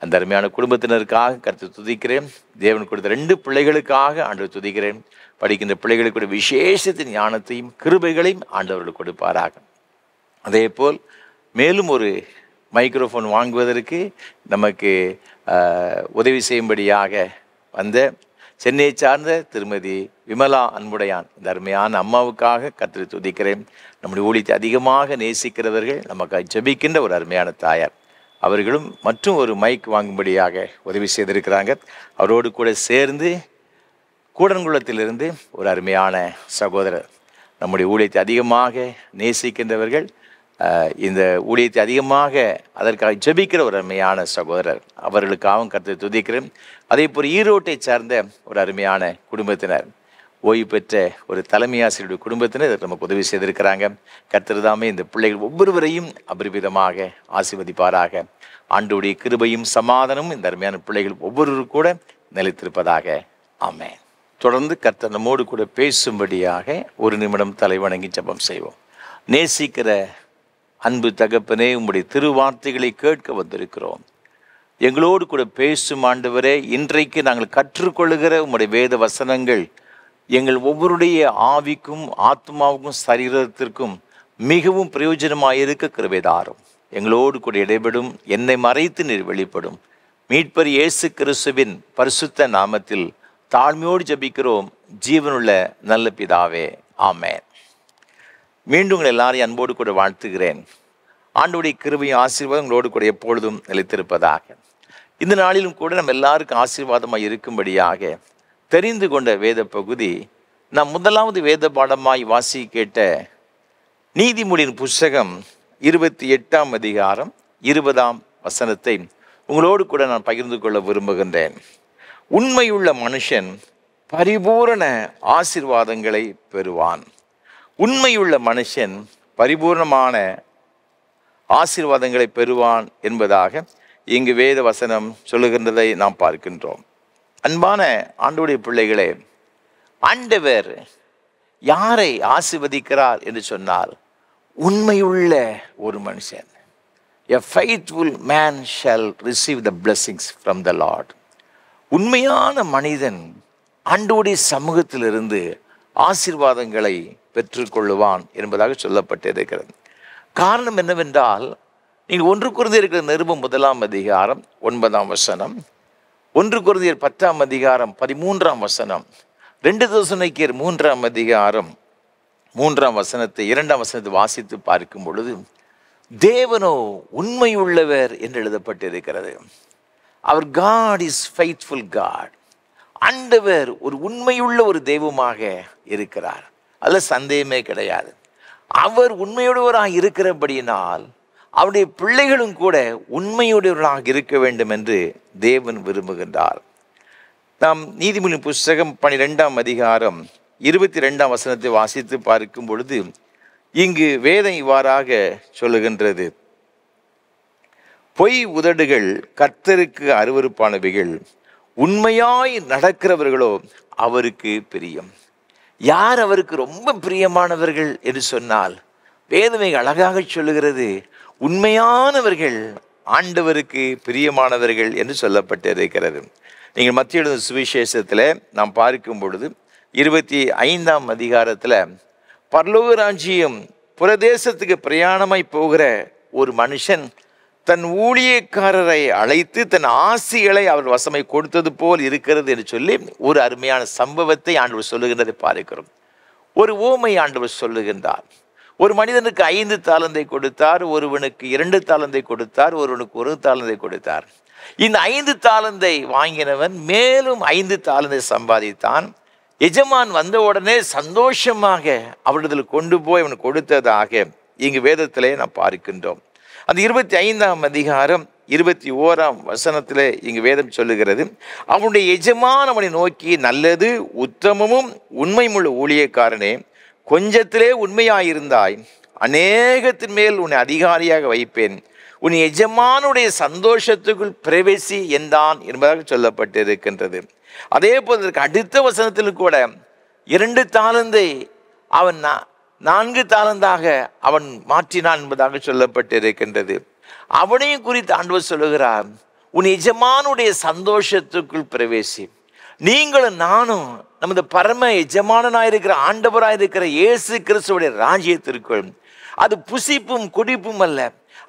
அந்த அருமையான குடும்பத்தினருக்காக கர்த்தரை துதிக்கிறேன். தேவன் கொடுத்த 2 பிள்ளைகளுக்காக ஆண்டவர் துதிக்கிறேன். படிக்கின்ற பிள்ளைகளுக்கு விசேஷத்தின் ஞானத்தையும் கிருபைகளையும் ஆண்டவர்கள் கொடுப்பாராக. அதே போல் மேலும் ஒரு மைக்ரோஃபோன் வாங்குவதற்கு நமக்கு உதவி செய்யும்படியாக வந்த சென்னையை சார்ந்த திருமதி விமலா அன்புடையான் இந்த அருமையான அம்மாவுக்காக கர்த்தரை துதிக்கிறேன். நம்முடைய ஊழியத்தை அதிகமாக நேசிக்கிறவர்கள், நமக்கு ஜெபிக்கின்ற ஒரு அருமையான தாயார். அவர்களும் மற்றும் ஒரு மைக் வாங்கும்படியாக உதவி செய்திருக்கிறாங்க. அவரோடு கூட சேர்ந்து கூடன்குளத்திலிருந்து ஒரு அருமையான சகோதரர், நம்முடைய ஊழியத்தை அதிகமாக நேசிக்கின்றவர்கள், இந்த ஊழியத்தை அதிகமாக அதற்காக ஜெபிக்கிற ஒரு அருமையான சகோதரர், அவர்களுக்காகவும் கர்த்தரை துதிக்கிறேன். அதே போல் ஈரோட்டை சார்ந்த ஒரு அருமையான குடும்பத்தினர், ஓய்வு பெற்ற ஒரு தலைமை ஆசிரியருடைய குடும்பத்தினர் இதற்கு நமக்கு உதவி செய்திருக்கிறாங்க. கர்த்தர் தாமே இந்த பிள்ளைகள் ஒவ்வொருவரையும் அபரிவிதமாக ஆசீர்வதிப்பாராக. ஆண்டவருடைய கிருபையும் சமாதானமும் இந்த அருமையான பிள்ளைகள் ஒவ்வொருவரும் கூட நிலைத்திருப்பதாக. ஆமென். தொடர்ந்து கர்த்தர் நம்மோடு கூட பேசும்படியாக ஒரு நிமிடம் தலைவணங்கி ஜெபம் செய்வோம். நேசிக்கிற அன்பு தகப்பனே, உம்முடைய திருவார்த்தைகளை கேட்க வந்திருக்கிறோம். எங்களோடு கூட பேசும் ஆண்டவரே, இன்றைக்கு நாங்கள் கற்றுக்கொள்ளுகிற உம்முடைய வேத வசனங்கள் எங்கள் ஒவ்வொருடைய ஆவிக்கும் ஆத்மாவுக்கும் சரீரத்திற்கும் மிகவும் பிரயோஜனமாக இருக்க கிருபை தாரும். எங்களோடு கூட இடைபெடும், என்னை மறைத்து நீர் வெளிப்படும். மீட்பர் இயேசு கிறிஸ்துவின் பரிசுத்த நாமத்தில் தாழ்மையோடு ஜெபிக்கிறோம் ஜீவனுள்ள நல்ல பிதாவே, ஆமென். மீண்டும் உங்கள் எல்லாரையும் அன்போடு கூட வாழ்த்துகிறேன். ஆண்டவருடைய கிருபையும் ஆசீர்வாதம் உங்களோடு கூட எப்பொழுதும் நிலைத்திருப்பதாக. இந்த நாளிலும் கூட நம்ம எல்லாருக்கும் ஆசீர்வாதமாக இருக்கும்படியாக தெரிந்து கொண்ட வேத பகுதி, நாம் முதலாவது வேத பாடமாய் வாசி கேட்ட நீதிமொழியின் புஸ்தகம் 28ஆம் அதிகாரம் 20ஆம் வசனத்தை உங்களோடு கூட நான் பகிர்ந்து கொள்ள விரும்புகின்றேன். உண்மையுள்ள மனுஷன் பரிபூரண ஆசீர்வாதங்களை பெறுவான். உண்மையுள்ள மனுஷன் பரிபூர்ணமான ஆசீர்வாதங்களை பெறுவான் என்பதாக இங்கு வேத வசனம் சொல்லுகின்றதை நாம் பார்க்கின்றோம். அன்பான ஆண்டவருடைய பிள்ளைகளே, ஆண்டவர் யாரை ஆசீர்வதிக்கிறார் என்று சொன்னால், உண்மையுள்ள ஒரு மனுஷன். A faithful man shall receive the blessings from the Lord. உண்மையான மனிதன் ஆண்டவருடைய சமூகத்திலிருந்து ஆசீர்வாதங்களை பெற்றுக்கொள்ளுவான் என்பதாக சொல்லப்பட்டிருக்கிறது. காரணம் என்னவென்றால், நீங்கள் 1 கொரிந்தியர் நிருபம் 1ஆம் அதிகாரம் 9ஆம் வசனம், 1 கொரிந்தியர் 10ஆம் அதிகாரம் 13ஆம் வசனம், 2 தெசலோனிக்கேயர் 3ஆம் அதிகாரம் 3ஆம் வசனத்தை 2ஆம் வசனத்தை வாசித்து பார்க்கும் பொழுது, தேவனோ உண்மையுள்ளவர் என்று எழுதப்பட்டிருக்கிறது. அவர் God is faithful God. ஆண்டவர் ஒரு உண்மையுள்ள ஒரு தெய்வமாக இருக்கிறார். அதில் சந்தேகமே கிடையாது. அவர் உண்மையுடையவராக இருக்கிறபடியினால் அவருடைய பிள்ளைகளும் கூட உண்மையுடையவர்களாக இருக்க வேண்டும் என்று தேவன் விரும்புகின்றார். நாம் நீதிமொழியின் புஸ்தகம் 12ஆம் அதிகாரம் 22ஆம் வசனத்தை வாசித்து பார்க்கும் பொழுது இங்கு வேதம் இவ்வாறாக சொல்லுகின்றது, பொய் உதடுகள் கர்த்தருக்கு அருவருப்பானவைகள், உண்மையாய் நடக்கிறவர்களோ அவருக்கு பிரியம். யார் அவருக்கு ரொம்ப பிரியமானவர்கள் என்று சொன்னால், வேதமை அழகாக சொல்லுகிறது, உண்மையானவர்கள் ஆண்டவருக்கு பிரியமானவர்கள் என்று சொல்லப்பட்டிருக்கிறது. நீங்கள் மத்திய எழுதின சுவிசேஷத்தில் நாம் பார்க்கும் பொழுது 25ஆம் அதிகாரத்தில் பரலோக ராஜ்யம் புரதேசத்துக்கு பிரயாணமாய் போகிற ஒரு மனுஷன் தன் ஊழியக்காரரை அழைத்து தன் ஆசிகளை அவர் வசமை கொடுத்தது போல் இருக்கிறது என்று சொல்லி ஒரு அருமையான சம்பவத்தை ஆண்டவர் சொல்லுகின்றதை பார்க்கிறோம். ஒரு ஓமை ஆண்டவர் சொல்லுகின்றார். ஒரு மனிதனுக்கு 5 தாலந்தை கொடுத்தார், ஒருவனுக்கு 2 தாலந்தை கொடுத்தார், ஒருவனுக்கு 1 தாலந்தை கொடுத்தார். இந்த 5 தாலந்தை வாங்கினவன் மேலும் 5 தாலந்தை சம்பாதித்தான். எஜமான் வந்த உடனே சந்தோஷமாக அவரிடத்தில் கொண்டு போய் அவனுக்கு கொடுத்ததாக இங்கு வேதத்திலே நாம் பார்க்கின்றோம். அந்த 25ஆம் அதிகாரம் 21ஆம் வசனத்தில் இங்கு வேதம் சொல்லுகிறது, அவனுடைய எஜமான் அவனை நோக்கி, நல்லது உத்தமமும் உண்மையுள்ள ஊழியக்காரனே, கொஞ்சத்திலே உண்மையாயிருந்தாய், அநேகத்தின் மேல் உன்னை அதிகாரியாக வைப்பேன், உன் எஜமானுடைய சந்தோஷத்துக்குள் பிரவேசி என்றான் என்பதாக சொல்லப்பட்டிருக்கின்றது. அதே போல் அடுத்த வசனத்தில் கூட 2 தாலந்தை அவன் 4 தாலந்தாக அவன் மாற்றினான் என்பதாக சொல்லப்பட்டிருக்கின்றது. அவனையும் குறித்து ஆண்டவர் சொல்லுகிறார், உன் எஜமானுடைய சந்தோஷத்துக்குள் பிரவேசி. நீங்களும் நானும் நமது பரம எஜமானனாயிருக்கிற ஆண்டவராயிருக்கிற இயேசு கிறிஸ்துவுடைய ராஜ்யத்திற்குள், அது புசிப்பும் குடிப்பும் அல்ல,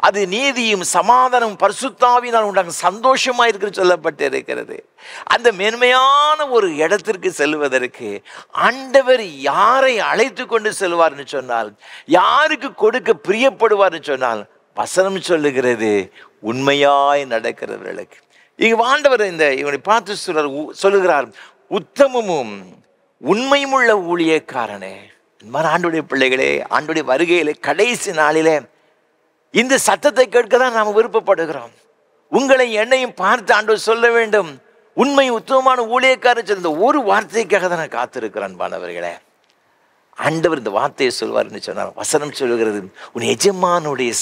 அது நீதியும் சமாதானம் பரிசுத்தாவினால் உண்டாக சந்தோஷமாயிருக்கிற சொல்லப்பட்டிருக்கிறது. அந்த மேன்மையான ஒரு இடத்திற்கு செல்வதற்கு ஆண்டவர் யாரை அழைத்து கொண்டு செல்வார்னு சொன்னால், யாருக்கு கொடுக்க பிரியப்படுவார்னு சொன்னால், வசனம் சொல்லுகிறது, உண்மையாய் நடக்கிறவர்களுக்கு. இங்கு ஆண்டவர் இவனை பார்த்து சொல்லுகிறார், உத்தமமும் உண்மையும் உள்ள ஊழியக்காரனே. ஆண்டுடைய பிள்ளைகளே, ஆண்டுடைய வருகையிலே கடைசி நாளிலே இந்த சத்தத்தை கேட்க தான் நாம் விருப்பப்படுகிறோம். உங்களை என்னையும் பார்த்து ஆண்டவர் சொல்ல வேண்டும், உண்மை உத்தமமான ஊழியக்காரன் சொன்ன ஒரு வார்த்தைக்காக தான் நான் காத்திருக்கிறேன். அன்பானவர்களே, ஆண்டவர் இந்த வார்த்தையை சொல்வார்னு சொன்னார். வசனம் சொல்லுகிறது, உன் எஜமானுடைய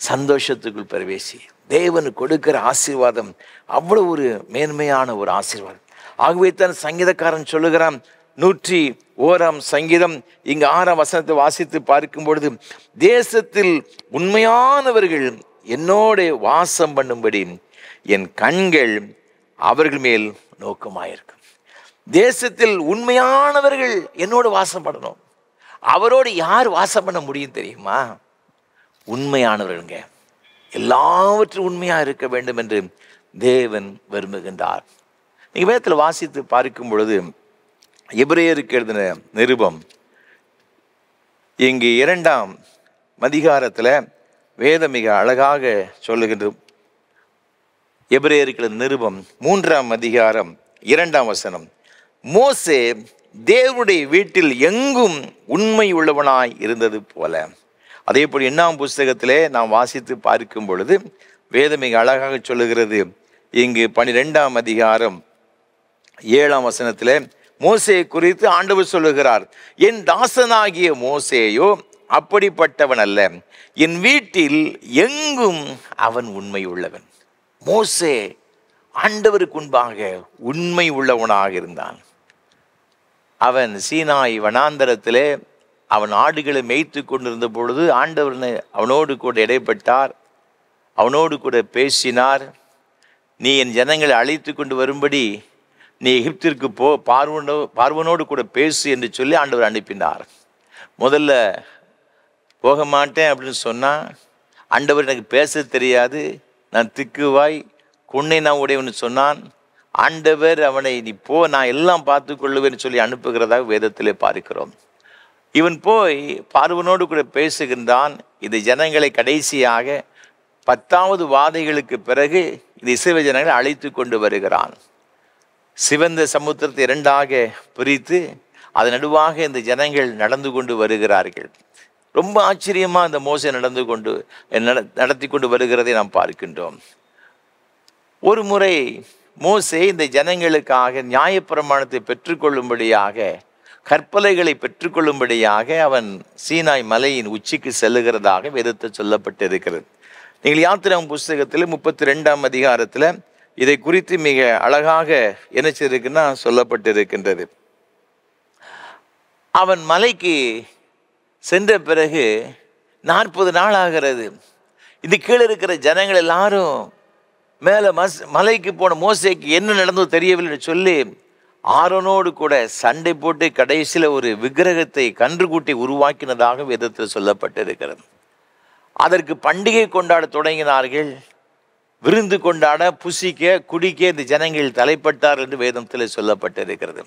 சந்தோஷத்துக்குள் பிரவேசி. தேவன் கொடுக்கிற ஆசீர்வாதம் அவ்வளவு ஒரு மேன்மையான ஒரு ஆசீர்வாதம். ஆகவே தான் சங்கீதக்காரன் சொல்லுகிறான், 101ஆம் சங்கீதம் இங்கு 6ஆம் வசனத்தை வாசித்து பார்க்கும் பொழுது, தேசத்தில் உண்மையானவர்கள் என்னோட வாசம் பண்ணும்படி என் கண்கள் அவர்கள் மேல் நோக்கமாயிருக்கும். தேசத்தில் உண்மையானவர்கள் என்னோடு வாசம் பண்ணணும். அவரோடு யார் வாசம் பண்ண முடியும் தெரியுமா? உண்மையானவர்களுங்க. எல்லாவற்றும் உண்மையாக இருக்க வேண்டும் என்று தேவன் விரும்புகின்றார். நீங்கள் வேதத்தில் வாசித்து பார்க்கும் பொழுது, எபிரேயருக்கு எழுதின நிருபம் இங்கு 2ஆம் அதிகாரத்தில் வேதம் மிக அழகாக சொல்லுகின்றது. எபிரேயருக்கு நிருபம் 3ஆம் அதிகாரம் 2ஆம் வசனம், மோசே தேவனுடைய வீட்டில் எங்கும் உண்மை உள்ளவனாய் இருந்தது போல. அதே போல் 8ஆம் புஸ்தகத்திலே நாம் வாசித்து பார்க்கும் பொழுது வேதம் மிக அழகாக சொல்லுகிறது. இங்கு 12ஆம் அதிகாரம் 7ஆம் வசனத்திலே மோசே குறித்து ஆண்டவர் சொல்லுகிறார், என் தாசனாகிய மோசேயோ அப்படிப்பட்டவன் அல்ல, என் வீட்டில் எங்கும் அவன் உண்மை உள்ளவன். மோசே ஆண்டவருக்கு முன்பாக உண்மை உள்ளவனாக இருந்தான். அவன் சீனாய் வனாந்தரத்திலே அவன் ஆடுகளை மேய்த்து கொண்டிருந்த பொழுது ஆண்டவர் அவனோடு கூட இடைப்பட்டார், அவனோடு கூட பேசினார். நீ என் ஜனங்களை அழைத்து கொண்டு வரும்படி நீ எகிப்திற்கு போ, பார்வனோடு கூட பேசு என்று சொல்லி ஆண்டவர் அனுப்பினார். முதல்ல போக மாட்டேன் அப்படின்னு சொன்னால், ஆண்டவர் எனக்கு பேச தெரியாது, நான் திக்குவாய் கொன்னை நான் உடையவன்னு சொன்னான். ஆண்டவர் அவனை நீ போ, நான் எல்லாம் பார்த்து கொள்ளுவேன்னு சொல்லி அனுப்புகிறதாக வேதத்திலே பார்க்கிறோம். இவன் போய் பார்வனோடு கூட பேசுகின்றான். இந்த ஜனங்களை கடைசியாக 10வது வாதைகளுக்கு பிறகு இந்த இஸ்ரவேல் ஜனங்களை அழைத்து கொண்டு வருகிறான். சிவந்த சமுத்திரத்தை 2ஆக பிரித்து அதன் நடுவாக இந்த ஜனங்கள் நடந்து கொண்டு வருகிறார்கள். ரொம்ப ஆச்சரியமாக இந்த மோசே நடத்தி கொண்டு வருகிறதை நாம் பார்க்கின்றோம். ஒரு முறை மோசே இந்த ஜனங்களுக்காக நியாயப்பிரமாணத்தை பெற்றுக்கொள்ளும்படியாக, கற்பலைகளை பெற்றுக்கொள்ளும்படியாக அவன் சீனாய் மலையின் உச்சிக்கு செல்லுகிறதாக வேதத்தில் சொல்லப்பட்டிருக்கிறது. நீங்கள் யாத்திராகமம் புஸ்தகத்தில் 32ஆம் அதிகாரத்தில் இதை குறித்து மிக அழகாக என்ன செய்திருக்குன்னா சொல்லப்பட்டிருக்கின்றது. அவன் மலைக்கு சென்ற பிறகு 40 நாள் ஆகிறது. இது கீழே இருக்கிற ஜனங்கள் எல்லாரும் மேலே மலைக்கு போன மோசேக்கு என்ன நடந்தோ தெரியவில்லை சொல்லி ஆரோனோடு கூட சண்டை போட்டு கடைசியில் ஒரு விக்கிரகத்தை கன்றுக்குட்டி உருவாக்கினதாக வேதத்தில் சொல்லப்பட்டிருக்கிறது. அதற்கு பண்டிகை கொண்டாட தொடங்கினார்கள். விருந்து கொண்டாட, புசிக்க, குடிக்க இந்த ஜனங்கள் தலைப்பட்டார் என்று வேதத்தில் சொல்லப்பட்டிருக்கிறது.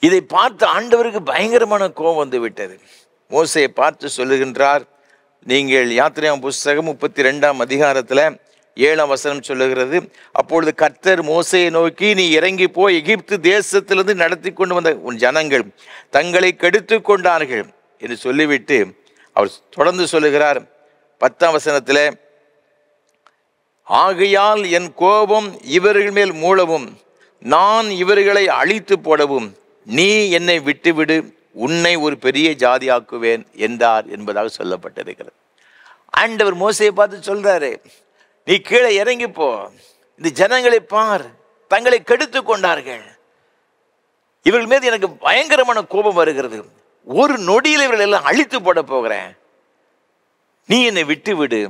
இதை பார்த்து ஆண்டவருக்கு பயங்கரமான கோபம் வந்து விட்டது. மோசையை பார்த்து சொல்லுகின்றார். நீங்கள் யாத்திராகமம் புஸ்தகம் 32ஆம் அதிகாரத்தில் 7ஆம் வசனம் சொல்லுகிறது, அப்பொழுது கர்த்தர் மோசையை நோக்கி, நீ இறங்கி போய் எகிப்து தேசத்திலிருந்து நடத்தி கொண்டு வந்த உன் ஜனங்கள் தங்களை கெடுத்து கொண்டார்கள் என்று சொல்லிவிட்டு அவர் தொடர்ந்து சொல்லுகிறார். 10ஆம் வசனத்தில், ஆகையால் என் கோபம் இவர்கள் மேல் மூளவும் நான் இவர்களை அழித்து போடவும் நீ என்னை விட்டுவிடு, உன்னை ஒரு பெரிய ஜாதியாக்குவேன் என்றார் என்பதாக சொல்லப்பட்டிருக்கிறது. ஆண்டவர் மோசையை பார்த்து சொல்றாரு, நீ கீழே இறங்கி போ, இந்த ஜனங்களை பார், தங்களை கெடுத்து கொண்டார்கள், இவர்கள் மீது எனக்கு பயங்கரமான கோபம் வருகிறது, ஒரு நொடியில் இவர்கள் எல்லாம் அழித்து போட போகிறேன், நீ என்னை விட்டு விடு,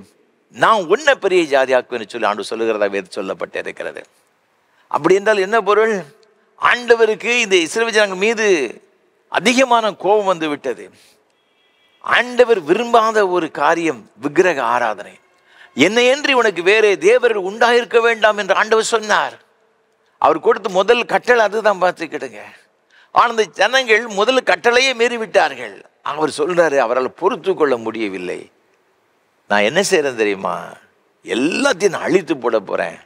நான் உன்னை பெரிய ஜாதியாக்குவேன்னு சொல்லி ஆண்டு சொல்லுகிறதா வேறு சொல்லப்பட்டு இருக்கிறது. அப்படி என்றால் என்ன பொருள்? ஆண்டவருக்கு இந்த இஸ்ரவேல் ஜனங்கள் மீது அதிகமான கோபம் வந்து விட்டது. ஆண்டவர் விரும்பாத ஒரு காரியம் விக்கிரக ஆராதனை. என்னையன்றி உனக்கு வேறே தேவர்கள் உண்டாயிருக்க வேண்டாம் என்று ஆண்டவர் சொன்னார். அவர் கொடுத்த முதல் கட்டளை அதுதான், பார்த்துக்கிடுங்க. ஆனால் இந்த ஜனங்கள் முதல் கட்டளையே மீறிவிட்டார்கள். அவர் சொல்றாரு, அவரால் பொறுத்து கொள்ள முடியவில்லை, நான் என்ன செய்யறேன் தெரியுமா, எல்லாத்தையும் நான் அழித்து போட போறேன்,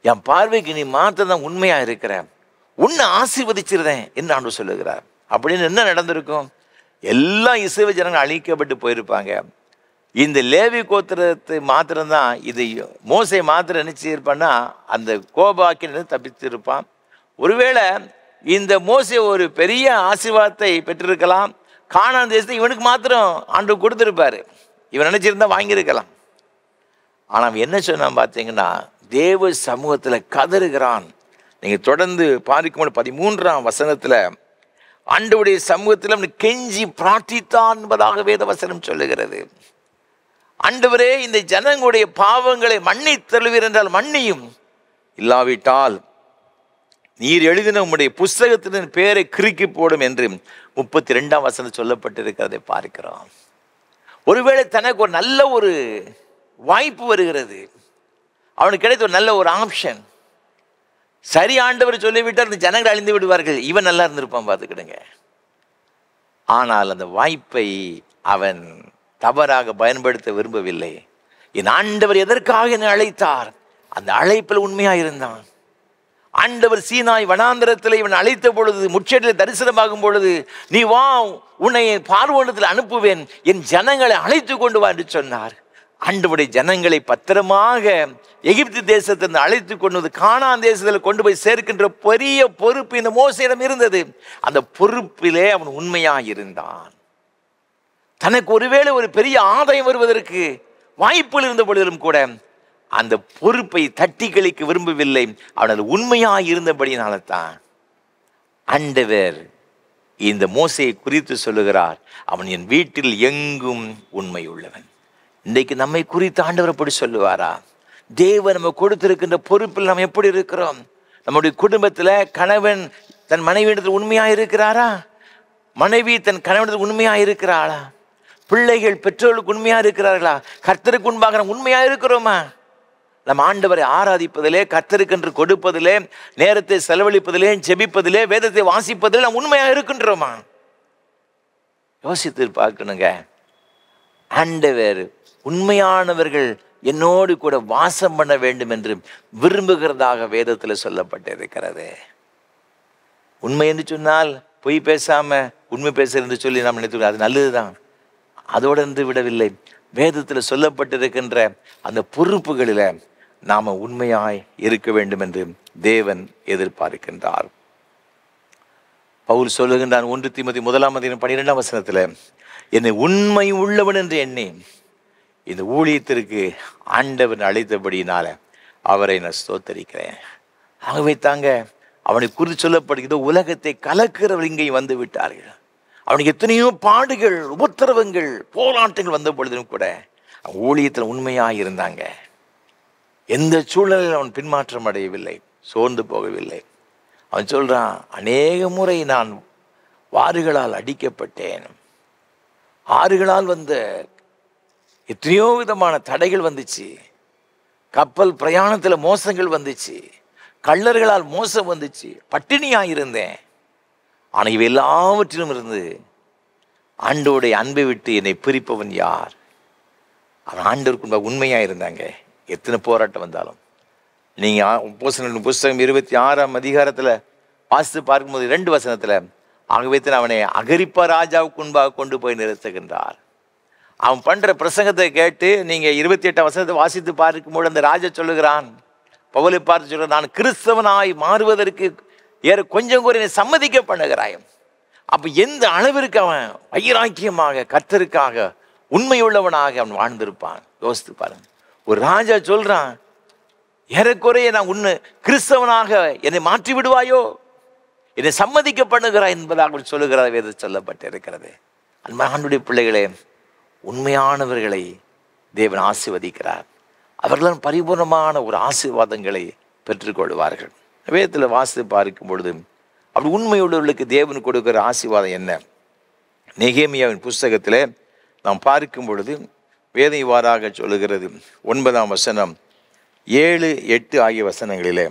என் பார்வைக்கு நீ மாத்திரம் தான் உண்மையா இருக்கிற, உன்னை ஆசீர்வதிச்சிருந்தேன் என்று ஆண்டவர் சொல்லுகிறார். அப்படின்னு என்ன நடந்திருக்கும்? எல்லா இஸ்ரவேல் ஜனங்கள் அழிக்கப்பட்டு போயிருப்பாங்க. இந்த லேவி கோத்திரத்தை மாத்திரம்தான், இது மோசே மாத்திரம் என்ன செய்யிருப்பான்னா அந்த கோபாக்கிலிருந்து தப்பித்திருப்பான். ஒருவேளை இந்த மோசே ஒரு பெரிய ஆசீர்வாதத்தை பெற்றிருக்கலாம், கானான் தேசத்தை இவனுக்கு மாத்திரம் ஆண்டு கொடுத்திருப்பாரு, இவன் நினைச்சிருந்தா வாங்கியிருக்கலாம். ஆனால் அவன் என்ன சொன்னான் பார்த்தீங்கன்னா, தேவ சமூகத்தில் கதறுகிறான். நீங்கள் தொடர்ந்து பார்க்கும்போது 13ஆம் வசனத்தில் ஆண்டவருடைய சமூகத்தில் அவன் கெஞ்சி பிரார்த்தித்தான் என்பதாக வேத வசனம் சொல்லுகிறது. ஆண்டவரே, இந்த ஜனங்களுடைய பாவங்களை மன்னித்தருவீர் என்றால் மன்னியும், இல்லாவிட்டால் நீர் எழுதின உம்முடைய புஸ்தகத்தின் பேரை கிறுக்கி போடும் என்று 32ஆம் வசனம் சொல்லப்பட்டிருக்கிறதை பார்க்கிறோம். ஒருவேளை தனக்கு ஒரு நல்ல ஒரு வாய்ப்பு வருகிறது, அவனுக்கு கிடைத்த ஒரு நல்ல ஒரு ஆப்ஷன், சரி ஆண்டவர் சொல்லிவிட்டார், இந்த ஜனங்கள் அழிந்து விடுவார்கள், இவன் நல்லா இருந்திருப்பான், பார்த்துக்கிடுங்க. ஆனால் அந்த வாய்ப்பை அவன் தவறாக பயன்படுத்த விரும்பவில்லை. என் ஆண்டவர் எதற்காக என்னை அழைத்தார், அந்த அழைப்பில் உண்மையாக இருந்தான். ஆண்டவர் சீனாய் வனாந்தரத்தில் இவன் அழைத்த பொழுது, முச்செடியில் தரிசனமாகும் பொழுது, நீ வா, உன்னை பார்வோனிடத்தில் அனுப்புவேன், என் ஜனங்களை அழைத்து கொண்டு வா என்று சொன்னார். ஆண்டவருடைய ஜனங்களை பத்திரமாக எகிப்து தேசத்திலிருந்து அழைத்து கொண்டு வந்து கானான் தேசத்தில் கொண்டு போய் சேர்க்கின்ற பெரிய பொறுப்பு இந்த மோசேயிடம் இருந்தது. அந்த பொறுப்பிலே அவன் உண்மையாக இருந்தான். தனக்கு ஒருவேளை ஒரு பெரிய ஆதாயம் வருவதற்கு வாய்ப்புகள் இருந்த பொழுதிலும் கூட அந்த பொறுப்பை தட்டி கழிக்க விரும்பவில்லை. அவனது உண்மையாக இருந்தபடினால தான் ஆண்டவர் இந்த மோசையை குறித்து சொல்லுகிறார், அவன் என் வீட்டில் எங்கும் உண்மை உள்ளவன். இன்றைக்கு நம்மை குறித்து ஆண்டவர் எப்படி சொல்லுவாரா? தேவன் நம்ம கொடுத்திருக்கின்ற பொறுப்பில் நாம் எப்படி இருக்கிறோம்? நம்முடைய குடும்பத்தில் கணவன் தன் மனைவியிடத்தில் உண்மையாக இருக்கிறாரா? மனைவி தன் கணவனிடத்தில் உண்மையாக இருக்கிறாளா? பிள்ளைகள் பெற்றோர்களுக்கு உண்மையாக இருக்கிறார்களா? கர்த்தருக்கு முன்பாக நாம் உண்மையாக இருக்கிறோமா? நம்ம ஆண்டவரை ஆராதிப்பதிலே, கர்த்தருக்கென்று கொடுப்பதிலே, நேரத்தை செலவழிப்பதிலே, ஜெபிப்பதிலே, வேதத்தை வாசிப்பதிலே நாம் உண்மையாக இருக்கின்றோமா? யோசித்து பார்க்கணுங்க. ஆண்டவர் உண்மையானவர்கள் என்னோடு கூட வாசம் பண்ண வேண்டும் என்று விரும்புகிறதாக வேதத்தில் சொல்லப்பட்டிருக்கிறது. உண்மை என்று சொன்னால் பொய் பேசாம உண்மை பேசுறது சொல்லி நாம் நினைத்து, அது நல்லதுதான், அதோடு இருந்து விடவில்லை. வேதத்தில் சொல்லப்பட்டிருக்கின்ற அந்த பொறுப்புகளில் நாம் உண்மையாய் இருக்க வேண்டும் என்று தேவன் எதிர்பார்க்கின்றார். பவுல் சொல்லுகின்றான் 1 தீமோத்தேயு 1:12 வசனத்தில், என்னை உண்மை உள்ளவன் என்று எண்ணி இந்த ஊழியத்திற்கு ஆண்டவன் அழைத்தபடியினால அவரை நான் ஸ்தோத்தரிக்கிறேன். ஆகவே தாங்க அவனை குறித்து சொல்லப்படுகிற உலகத்தை கலக்கிறவர் இங்கே வந்து விட்டார்கள். அவனுக்கு எத்தனையோ பாடுகள், உபத்திரவங்கள், போராட்டங்கள் வந்த பொழுதும் கூட அவன் ஊழியத்தில் உண்மையாக இருந்தாங்க. எந்த சூழ்நிலையில் அவன் பின்மாற்றம் அடையவில்லை, சோர்ந்து போகவில்லை. அவன் சொல்றான், அநேக முறை நான் வாறுகளால் அடிக்கப்பட்டேன், ஆறுகளால் வந்த எத்தனையோ விதமான தடைகள் வந்துச்சு, கப்பல் பிரயாணத்தில் மோசங்கள் வந்துச்சு, கள்ளர்களால் மோசம் வந்துச்சு, பட்டினியாக இருந்தேன். ஆனால் இவை எல்லாவற்றிலும் இருந்து ஆண்டோடைய அன்பை விட்டு என்னை பிரிப்பவன் யார்? அவன் ஆண்டவருக்கு உண்மையாக இருந்தாங்க. எத்தனை போராட்டம் வந்தாலும். நீங்கள் அப்போஸ்தலர் புஸ்தகம் 26ஆம் அதிகாரத்தில் வாசித்து பார்க்கும்போது 2 வசனத்தில், ஆகவே அவனை அகிரிப்பா ராஜாவுக்கு முன்பாக கொண்டு போய் நிறுத்துகின்றார். அவன் பண்ணுற பிரசங்கத்தை கேட்டு நீங்கள் 28 வசனத்தை வாசித்து பார்க்கும்போது அந்த ராஜா சொல்லுகிறான், பவுலை பார்த்து சொல்கிறான், நான் கிறிஸ்தவனாய் மாறுவதற்கு கொஞ்சம் கூட சம்மதிக்க பண்ணுகிறாய். அப்போ எந்த அளவிற்கு அவன் வைராக்கியமாக கர்த்தருக்காக உண்மையுள்ளவனாக அவன் வாழ்ந்திருப்பான். யோசித்து பாருங்க. ஒரு ராஜா சொல்றான், ஏறக்குறைய நான் உன்னை கிறிஸ்தவனாக என்னை மாற்றி விடுவாயோ, என்னை சம்மதிக்க பண்ணுகிறாய் என்பதாக சொல்லுகிற வேதம் சொல்லப்பட்டிருக்கிறது. அன்பானுடைய பிள்ளைகளே, உண்மையானவர்களை தேவன் ஆசீர்வதிக்கிறார். அவர்கள் பரிபூர்ணமான ஒரு ஆசீர்வாதங்களை பெற்றுக்கொள்வார்கள். வேதத்தில் வாசித்து பார்க்கும் பொழுது அப்படி உண்மையுள்ளவர்களுக்கு தேவன் கொடுக்கிற ஆசீர்வாதம் என்ன? நெகேமியாவின் புஸ்தகத்தில் நாம் பார்க்கும் பொழுது வேதம் இவ்வாறாக சொல்லுகிறது. 9ஆம் வசனம், 7, 8 ஆகிய வசனங்களிலே,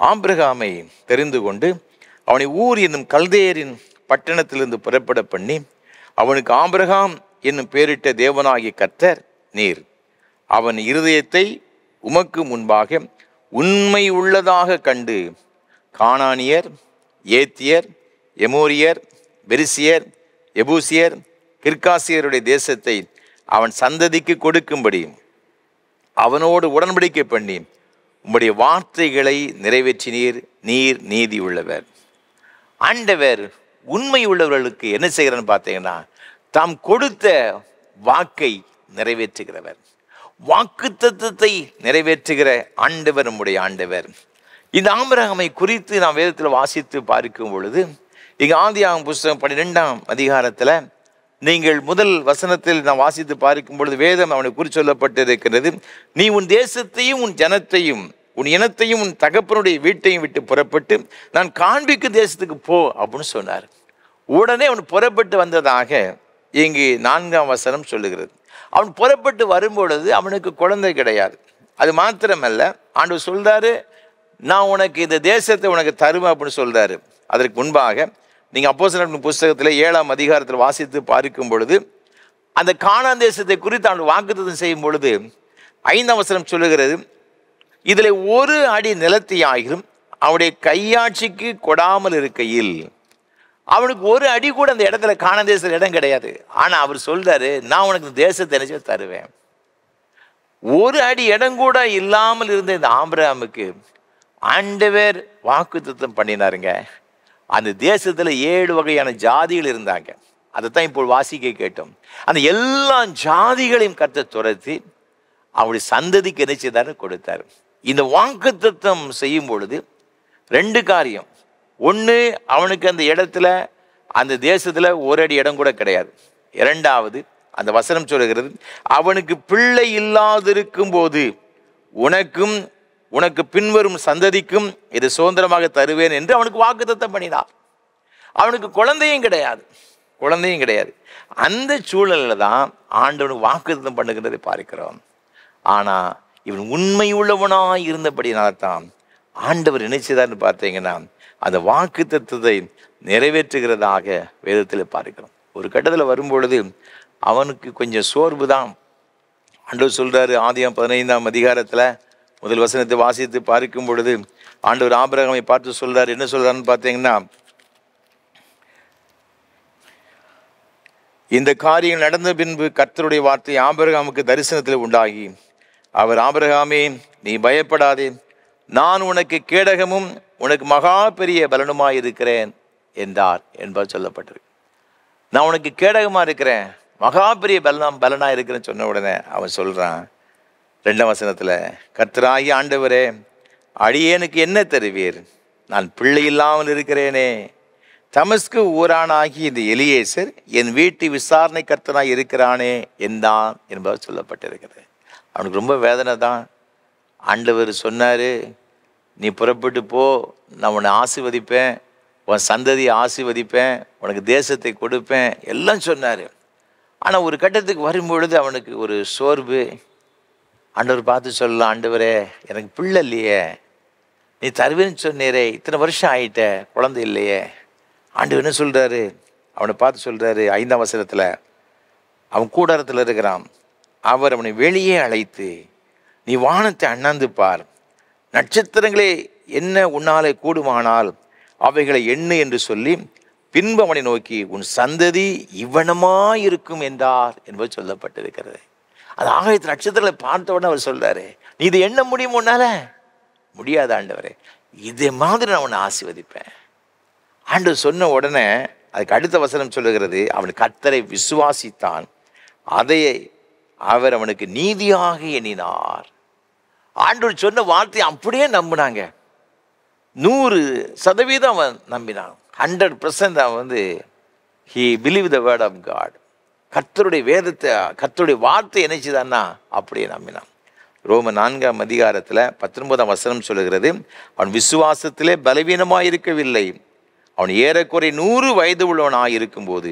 ஆபிரகாமை தெரிந்து கொண்டு அவனை ஊர் என்னும் கல்தேயரின் பட்டணத்திலிருந்து புறப்பட பண்ணி அவனுக்கு ஆபிரகாம் என்னும் பெயரிட்ட தேவனாகிய கர்த்தர் நீர். அவன் இருதயத்தை உமக்கு முன்பாக உண்மை உள்ளதாக கண்டு கானானியர், ஏத்தியர், எமோரியர், பெரிசியர், எபூசியர், கிர்காசியருடைய தேசத்தை அவன் சந்ததிக்கு கொடுக்கும்படி அவனோடு உடன்படிக்கை பண்ணி உம்முடைய வார்த்தைகளை நிறைவேற்றினீர். நீர் நீதி உள்ளவர். ஆண்டவர் உண்மை உள்ளவர்களுக்கு என்ன செய்கிறான்னு பார்த்தீங்கன்னா, தாம் கொடுத்த வாக்கை நிறைவேற்றுகிறவர். வாக்கு தத்துவத்தை நிறைவேற்றுகிற ஆண்டவர் நம்முடைய ஆண்டவர். இந்த ஆபிரகாமை குறித்து நாம் வேதத்தில் வாசித்து பார்க்கும் பொழுது, இங்கே ஆதியாகமம் புஸ்தகம் 12ஆம் அதிகாரத்தில் நீங்கள் முதல் வசனத்தில் நான் வாசித்து பார்க்கும் பொழுது வேதம் அவனை குறித்து சொல்லப்பட்டிருக்கிறது. நீ உன் தேசத்தையும் உன் ஜனத்தையும் உன் இனத்தையும் உன் தகப்பனுடைய வீட்டையும் விட்டு புறப்பட்டு நான் காண்பிக்கும் தேசத்துக்கு போ அப்படின்னு சொன்னார். உடனே அவன் புறப்பட்டு வந்ததாக இங்கு 4ஆம் வசனம் சொல்லுகிறது. அவன் புறப்பட்டு வரும்பொழுது அவனுக்கு குழந்தை கிடையாது. அது மாத்திரமல்ல, ஆண்டவர் சொல்றாரு, நான் உனக்கு இந்த தேசத்தை உனக்கு தருவேன் அப்படின்னு சொல்றாரு. அதற்கு முன்பாக நீங்கள் அப்போஸ்தலர் புஸ்தகத்தில் 7ஆம் அதிகாரத்தில் வாசித்து பார்க்கும் பொழுது அந்த கானான் தேசத்தை குறித்து அவன் வாக்குத்தத்தம் செய்யும் பொழுது 5ஆம் வசனம் சொல்லுகிறது, இதில் 1 அடி நிலத்தை ஆகிரும் அவனுடைய கையாட்சிக்கு கொடாமல் இருக்கையில். அவனுக்கு 1 அடி கூட அந்த இடத்துல கானான் தேசத்தில் இடம் கிடையாது. ஆனால் அவர் சொல்றாரு, நான் உனக்கு இந்த தேசத்தை நினைச்சு தருவேன். 1 அடி இடம் கூட இல்லாமல் இருந்த இந்த ஆபிரகாமுக்கு ஆண்டவர் வாக்குத்தத்தம் பண்ணினாருங்க. அந்த தேசத்தில் 7 வகையான ஜாதிகள் இருந்தாங்க. அதைத்தான் இப்போ வாசிக்க கேட்டோம். அந்த எல்லா ஜாதிகளையும் கர்த்தர் துரத்தி அவருடைய சந்ததிக்கு என்ன செய்தாரு? கொடுத்தார். இந்த வாக்குத்தத்தம் செய்யும் பொழுது 2 காரியம். ஒன்று, அவனுக்கு அந்த இடத்துல அந்த தேசத்தில் 1 அடி இடம் கூட கிடையாது. 2வது, அந்த வசனம் சொல்லுகிறது, அவனுக்கு பிள்ளை இல்லாதிருக்கும் போது உனக்கும் உனக்கு பின்வரும் சந்ததிக்கும் இது சுதந்திரமாக தருவேன் என்று அவனுக்கு வாக்குத்தத்தம் பண்ணினார். அவனுக்கு குழந்தையும் கிடையாது. அந்த சூழலில் தான் ஆண்டவனுக்கு வாக்குத்தத்தம் பண்ணுகிறதை பார்க்கிறோம். ஆனால் இவன் உண்மை உள்ளவனாய் இருந்தபடினால்தான் ஆண்டவர் நினைச்சதான்னு பார்த்தீங்கன்னா அந்த வாக்குத்தத்தத்தை நிறைவேற்றுகிறதாக வேதத்தில் பார்க்கிறோம். ஒரு கட்டத்தில் வரும்பொழுது அவனுக்கு கொஞ்சம் சோர்வு தான். ஆண்டவர் சொல்றாரு, ஆதியாகமம் 15ஆம் அதிகாரத்தில் முதல் வசனத்தை வாசித்து பார்க்கும் பொழுது ஆண்டவர் ஆபிரகாமை பார்த்து சொல்றாரு. என்ன சொல்றாருன்னு பார்த்தீங்கன்னா, இந்த காரியம் நடந்த பின்பு கர்த்தருடைய வார்த்தை ஆபிரகாமுக்கு தரிசனத்தில் உண்டாகி அவர், ஆபிரகாமே நீ பயப்படாதே, நான் உனக்கு கேடகமும் உனக்கு மகா பெரிய பலனுமாய் இருக்கிறேன் என்றார் என்பது சொல்லப்பட்டிருக்கு. நான் உனக்கு கேடகமாக இருக்கிறேன், மகா பெரிய பலனாக இருக்கிறேன்னு சொன்ன உடனே அவன் சொல்கிறான் 2ஆம் வசனத்தில், கர்த்தராகிய ஆண்டவரே அடியேனுக்கு என்ன தருவீர்? நான் பிள்ளை இல்லாமல் இருக்கிறேனே. தமஸ்கு ஊரானாகி இந்த எலியேசர் என் வீட்டு விசாரணை கர்த்தனாய் இருக்கிறானே என்றான் என்பது சொல்லப்பட்டிருக்கிறது. அவனுக்கு ரொம்ப வேதனை தான். ஆண்டவர் சொன்னார், நீ புறப்பட்டு போ, நான் உன்னை ஆசீர்வதிப்பேன், உன் சந்ததியை ஆசீர்வதிப்பேன், உனக்கு தேசத்தை கொடுப்பேன் எல்லாம் சொன்னார். ஆனால் ஒரு கட்டத்துக்கு வரும்பொழுது அவனுக்கு ஒரு சோர்வு. ஆண்டவர் பார்த்து சொல்லலாம், ஆண்டவரே எனக்கு பிள்ளை இல்லையே, நீ தருவேன்னு சொன்னீரே, இத்தனை வருஷம் ஆகிட்ட, குழந்தை இல்லையே. ஆண்டவர் என்ன சொல்கிறாரு? அவனை பார்த்து சொல்கிறாரு 5ஆம் வசனத்தில், அவன் கூடாரத்தில் இருக்கிறான். அவர் அவனை வெளியே அழைத்து, நீ வானத்தை அண்ணாந்து பார், நட்சத்திரங்களே என்ன உன்னாலே கூடுமானால் அவைகளை எண்ணு என்று சொல்லி பின்பு அவனை நோக்கி உன் சந்ததி இவ்வனமாயிருக்கும் என்றார் என்பது சொல்லப்பட்டிருக்கிறது. அது ஆகாயத்து நட்சத்திரங்களை பார்த்த உடனே அவர் சொல்றாரு, நீ இதை எண்ண முடியும் உன்னால? முடியாத ஆண்டவரே, இதே மாதிரி நான் உன்னை ஆசீர்வதிப்பேன். ஆண்டவர் சொன்ன உடனே அதுக்கு அடுத்த வசனம் சொல்லுகிறது, அவன் கர்த்தரை விசுவாசித்தான், அதை அவர் அவனுக்கு நீதியாக எண்ணினார். ஆண்டவர் சொன்ன வார்த்தையை அப்படியே நம்பினாங்க. 100% அவன் நம்பினான். 100% அவன் he believed the word of God. கர்த்தருடைய வேதத்தை, கர்த்தருடைய வார்த்தை என்னச்சுதான்னா அப்படியே நம்பினான். ரோமர் 4ஆம் அதிகாரத்தில் 19ஆம் வசனம் சொல்லுகிறது, அவன் விசுவாசத்திலே பலவீனமாயிருக்கவில்லை. அவன் ஏறக்குறை 100 வயது உள்ளவனாக இருக்கும்போது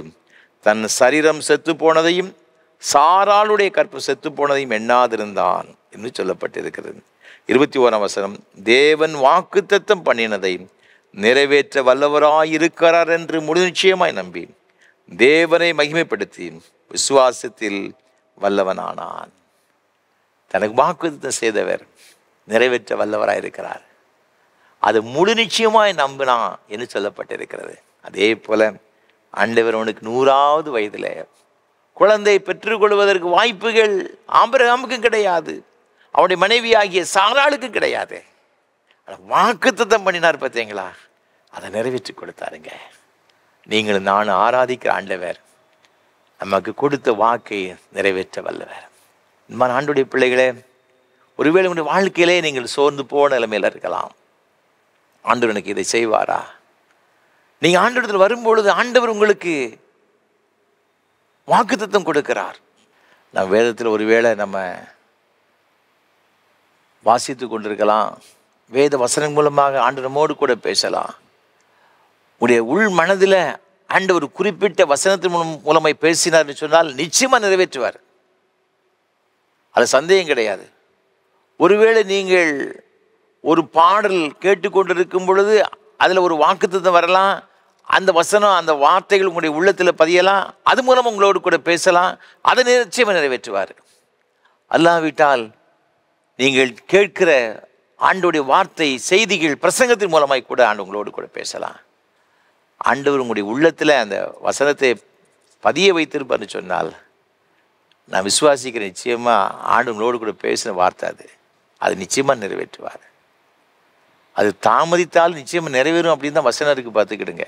தன் சரீரம் செத்து போனதையும் சாராளுடைய கற்பு செத்து போனதையும் எண்ணாதிருந்தான் என்று சொல்லப்பட்டிருக்கிறது. 21ஆம் வசனம், தேவன் வாக்குத்தத்தம் பண்ணினதை நிறைவேற்ற வல்லவராயிருக்கிறார் என்று முழு நிச்சயமாய் நம்பி தேவனை மகிமைப்படுத்தி விசுவாசத்தில் வல்லவனானான். தனக்கு வாக்குத்தத்தம் செய்தவர் நிறைவேற்ற வல்லவராயிருக்கிறார், அது முழு நிச்சயமாய் நம்பினான் என்று சொல்லப்பட்டிருக்கிறது. அதே போல ஆண்டவர் அவனுக்கு 100வது வயதில் குழந்தை பெற்றுக்கொள்வதற்கு வாய்ப்புகள் ஆபிரகாமுக்கும் கிடையாது, அவனுடைய மனைவியாகிய சாராளுக்கும் கிடையாது. வாக்குத்தத்தம் பண்ணினார் பார்த்தீங்களா, அதை நிறைவேற்றி கொடுத்தாருங்க. நீங்களும் நானும் ஆராதிக்கிற ஆண்டவர் நமக்கு கொடுத்த வாக்கை நிறைவேற்ற வல்லவர். இந்த மாதிரி ஆண்டுடைய பிள்ளைகளே, ஒருவேளை உங்களுடைய வாழ்க்கையிலே நீங்கள் சோர்ந்து போன நிலைமையில் இருக்கலாம். ஆண்டவர் எனக்கு இதை செய்வாரா? நீங்கள் ஆண்டவரிடத்தில் வரும்பொழுது ஆண்டவர் உங்களுக்கு வாக்குத்தத்தம் கொடுக்கிறார். நம்ம வேதத்தில் ஒருவேளை நம்ம வாசித்து கொண்டிருக்கலாம், வேத வசனம் மூலமாக ஆண்டவர் நம்மோடு கூட பேசலாம். உடைய உள் மனதில் ஆண்டவர் குறிப்பிட்ட வசனத்தின் மூலமாய் பேசினார்னு சொன்னால் நிச்சயமாக நிறைவேற்றுவார், அது சந்தேகம் கிடையாது. ஒருவேளை நீங்கள் ஒரு பாடல் கேட்டுக்கொண்டிருக்கும் பொழுது அதில் ஒரு வாக்குத்தத்தம் வரலாம், அந்த வசனம் அந்த வார்த்தைகள் உங்களுடைய உள்ளத்தில் பதியலாம், அது மூலம் உங்களோடு கூட பேசலாம், அதை நிச்சயமாக நிறைவேற்றுவார். அல்லாவிட்டால் நீங்கள் கேட்கிற ஆண்டவருடைய வார்த்தை செய்திகள் பிரசங்கத்தின் மூலமாய் கூட ஆண்டு உங்களோடு கூட பேசலாம். ஆண்டவர் உங்களுடைய உள்ளத்தில் அந்த வசனத்தை பதிய வைத்திருப்பார்னு சொன்னால் நான் விசுவாசிக்கிறேன், நிச்சயமாக ஆண்டு உங்களோடு கூட பேசின வார்த்தை அது நிச்சயமாக நிறைவேற்றுவார். அது தாமதித்தால் நிச்சயமாக நிறைவேறும் அப்படின்னு தான் வசனம் இருக்குது, பார்த்துக்கிடுங்க.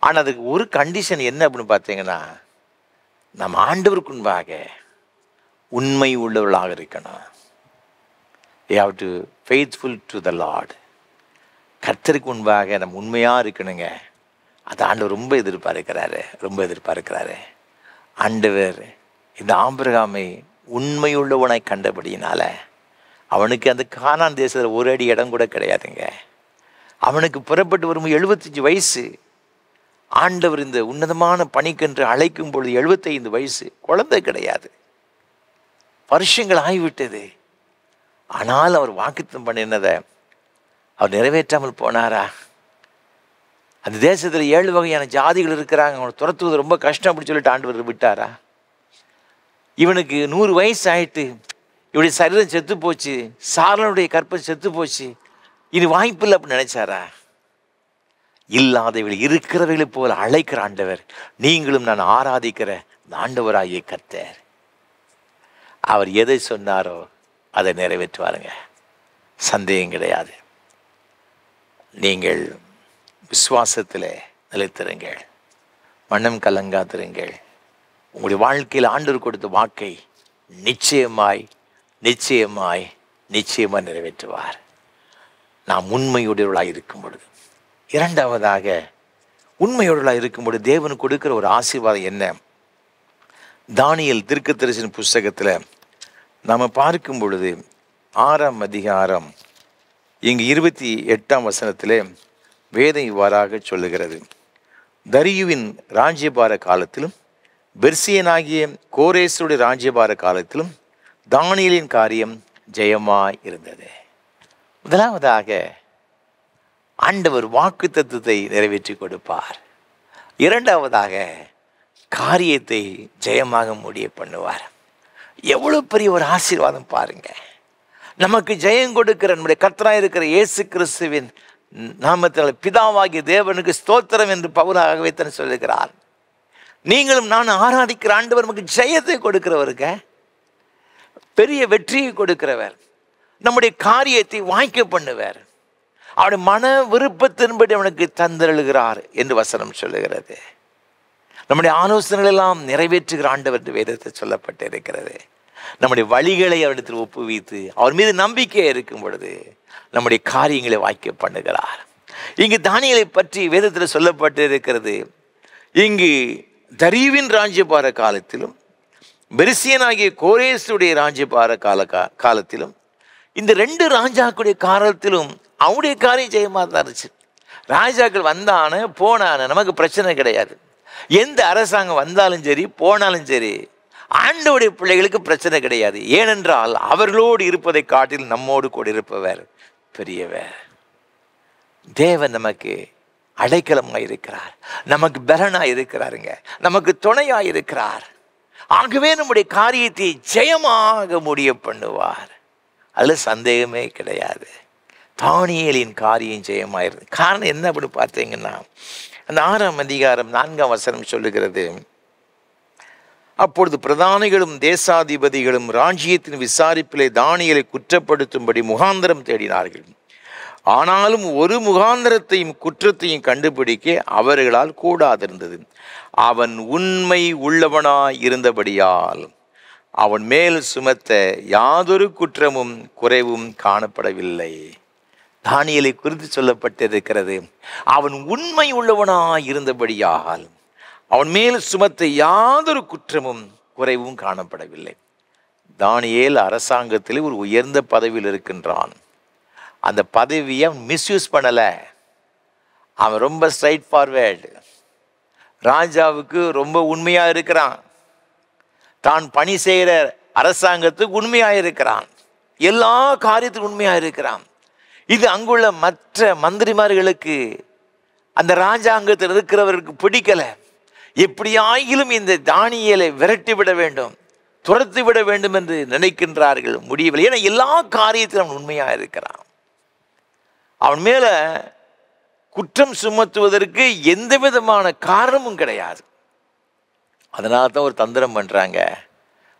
ஆனால் அதுக்கு ஒரு கண்டிஷன் என்ன அப்படின்னு பார்த்தீங்கன்னா, நம்ம ஆண்டவருக்கு முன்பாக உண்மை உள்ளவர்களாக இருக்கணும். We have to faithful to the Lord. கர்த்தருக்கு முன்பாக நம்ம உண்மையாக இருக்கணுங்க. அது ஆண்டவர் ரொம்ப எதிர்பார்க்கிறாரு. ஆண்டவர் இந்த ஆபிரகாமை உண்மையுள்ளவனாய் கண்டபடியினால அவனுக்கு அந்த கானான் தேசத்தில் ஒரு அடி இடம் கூட கிடையாதுங்க. அவனுக்கு புறப்பட்டு வரும்போது 75 வயசு. ஆண்டவர் இந்த உன்னதமான பணிக்கென்று அழைக்கும் பொழுது 75 வயசு, குழந்தை கிடையாது, வருஷங்கள் ஆகிவிட்டது. ஆனால் அவர் வாக்குத்தத்தம் பண்ணினதை அவர் நிறைவேற்றாமல் போனாரா? அந்த தேசத்தில் 7 வகையான ஜாதிகள் இருக்கிறாங்க, அவனை துரத்துவது ரொம்ப கஷ்டம் அப்படின்னு சொல்லிட்டு ஆண்டவர் விட்டாரா? இவனுக்கு 100 வயசு ஆயிட்டு, இவனுடைய சரீரம் செத்து போச்சு, சாரனுடைய கற்பனை செத்து போச்சு, இனி வாய்ப்பு இல்லை அப்படின்னு நினைச்சாரா? இல்லாதவர்கள் இருக்கிறவர்களை போல அழைக்கிற ஆண்டவர், நீங்களும் நான் ஆராதிக்கிற ஆண்டவராகிய கர்த்தர். அவர் எதை சொன்னாரோ அதை நிறைவேற்றுவாருங்க, சந்தேகம் கிடையாது. நீங்கள் விசுவாசத்தில் நிலைத்திருங்கள், மனம் கலங்காதிருங்கள். உங்களுடைய வாழ்க்கையில் ஆண்டவர் கொடுத்த வாக்கை நிச்சயமாய் நிறைவேற்றுவார், நாம் உண்மையுடையவர்களாக இருக்கும் பொழுது. இரண்டாவதாக, உண்மையுடையவர்களாக இருக்கும் பொழுது தேவன் கொடுக்கிற ஒரு ஆசீர்வாதம் என்ன? தானியேல் தீர்க்கதரிசன புஸ்தகத்தில் நாம் பார்க்கும் பொழுது 6ஆம் அதிகாரம் இங்கு 28ஆம் வசனத்திலே வேதம் இவ்வாறாக சொல்லுகிறது, தரியுவின் ராஜ்யபார காலத்திலும் பெர்சியனாகிய கோரேசுடைய ராஜ்யபார காலத்திலும் தானியேலின் காரியம் ஜெயமாய் இருந்தது. முதலாவதாக ஆண்டவர் வாக்குத்தத்தத்தை நிறைவேற்றி கொடுப்பார். இரண்டாவதாக காரியத்தை ஜெயமாக முடிய பண்ணுவார். எவ்வளவு பெரிய ஒரு ஆசீர்வாதம் பாருங்க. நமக்கு ஜெயம் கொடுக்கிற நம்முடைய கர்த்தராய் இருக்கிற இயேசு கிறிஸ்துவின் நாமத்தில் பிதாவாகிய தேவனுக்கு ஸ்தோத்திரம் என்று பவுலாகவே தன் சொல்லுகிறார். நீங்களும் நான் ஆராதிக்கிற ஆண்டவர் நமக்கு ஜெயத்தை கொடுக்கிறவருங்க, பெரிய வெற்றியை கொடுக்கிறவர், நம்முடைய காரியத்தை வாய்க்க பண்ணுவார், அவனுடைய மன விருப்பத்தின்படி அவனுக்கு தந்தருளுகிறார் என்று வசனம் சொல்லுகிறது. நம்முடைய ஆலோசனைகள் எல்லாம் நிறைவேற்றுகிற ஆண்டவர் என்று வேதத்தில் சொல்லப்பட்டு இருக்கிறது. நம்முடைய வழிகளை அவரிடத்தில் ஒப்புவித்து அவர் மீது நம்பிக்கை இருக்கும் பொழுது நம்முடைய காரியங்களை வாய்க்க பண்ணுகிறார். இங்கு தானியேலை பற்றி வேதத்தில் சொல்லப்பட்டு இருக்கிறது. இங்கு தரியுவின் ராஜ்யபார காலத்திலும் பெரிசியனாகிய கோரேசுடைய ராஜ்யபார காலத்திலும் இந்த 2 ராஜாக்களுடைய காலத்திலும் அவனுடைய காரியம் ஜெயமாக தான் இருந்துச்சு. ராஜாக்கள் வந்தானு போனானு நமக்கு பிரச்சனை கிடையாது. எந்த அரசாங்கம் வந்தாலும் சரி போனாலும் சரி ஆண்டவருடைய பிள்ளைகளுக்கு பிரச்சனை கிடையாது. ஏனென்றால் அவர்களோடு இருப்பதை காட்டில் நம்மோடு கூட இருப்பவர் பெரியவர். தேவன் நமக்கு அடைக்கலமாக இருக்கிறார், நமக்கு பலனாக இருக்கிறாருங்க, நமக்கு துணையாக இருக்கிறார். ஆகவே நம்முடைய காரியத்தை ஜெயமாக முடிய பண்ணுவார். அதில் சந்தேகமே கிடையாது. தானியேலின் காரியம் ஜெயமாயிருது. காரணம் என்ன அப்படின்னு பார்த்தீங்கன்னா, அந்த 6ஆம் அதிகாரம் 4ஆம் வசனம் சொல்லுகிறது, அப்பொழுது பிரதானிகளும் தேசாதிபதிகளும் ராஜ்யத்தின் விசாரிப்பிலே தானியேலை குற்றப்படுத்தும்படி முகாந்திரம் தேடினார்கள். ஆனாலும் ஒரு முகாந்திரத்தையும் குற்றத்தையும் கண்டுபிடிக்க அவர்களால் கூடாதிருந்தது. அவன் உண்மை உள்ளவனாய் இருந்தபடியால் அவன் மேல் சுமத்த யாதொரு குற்றமும் குறைவும் காணப்படவில்லை. தானியேலை குறித்து சொல்லப்பட்டிருக்கிறது, அவன் உண்மை உள்ளவனாய் இருந்தபடியால் அவன் மேல் சுமத்த யாதொரு குற்றமும் குறைவும் காணப்படவில்லை. தானியேல் அரசாங்கத்தில் ஒரு உயர்ந்த பதவியில் இருக்கின்றான். அந்த பதவியை அவன் மிஸ்யூஸ் பண்ணலை. அவன் ரொம்ப ஸ்ட்ரைட் ஃபார்வேர்டு, ராஜாவுக்கு ரொம்ப உண்மையாக இருக்கிறான், தான் பணி செய்கிற அரசாங்கத்துக்கு உண்மையாக இருக்கிறான், எல்லா காரியத்துக்கும் உண்மையாக இருக்கிறான். இது அங்குள்ள மற்ற மந்திரிமார்களுக்கு, அந்த ராஜாங்கத்தில் இருக்கிறவருக்கு பிடிக்கலை. எப்படியாயிலும் இந்த தானியேலை விரட்டி விட வேண்டும், துரத்தி விட வேண்டும் என்று நினைக்கின்றார்கள். முடியவில்லை. ஏன்னா எல்லா காரியத்திலும் அவன் உண்மையாக இருக்கிறான். அவன் மேல குற்றம் சுமத்துவதற்கு எந்த விதமான காரணமும் கிடையாது. அதனால தான் ஒரு தந்திரம் பண்ணுறாங்க,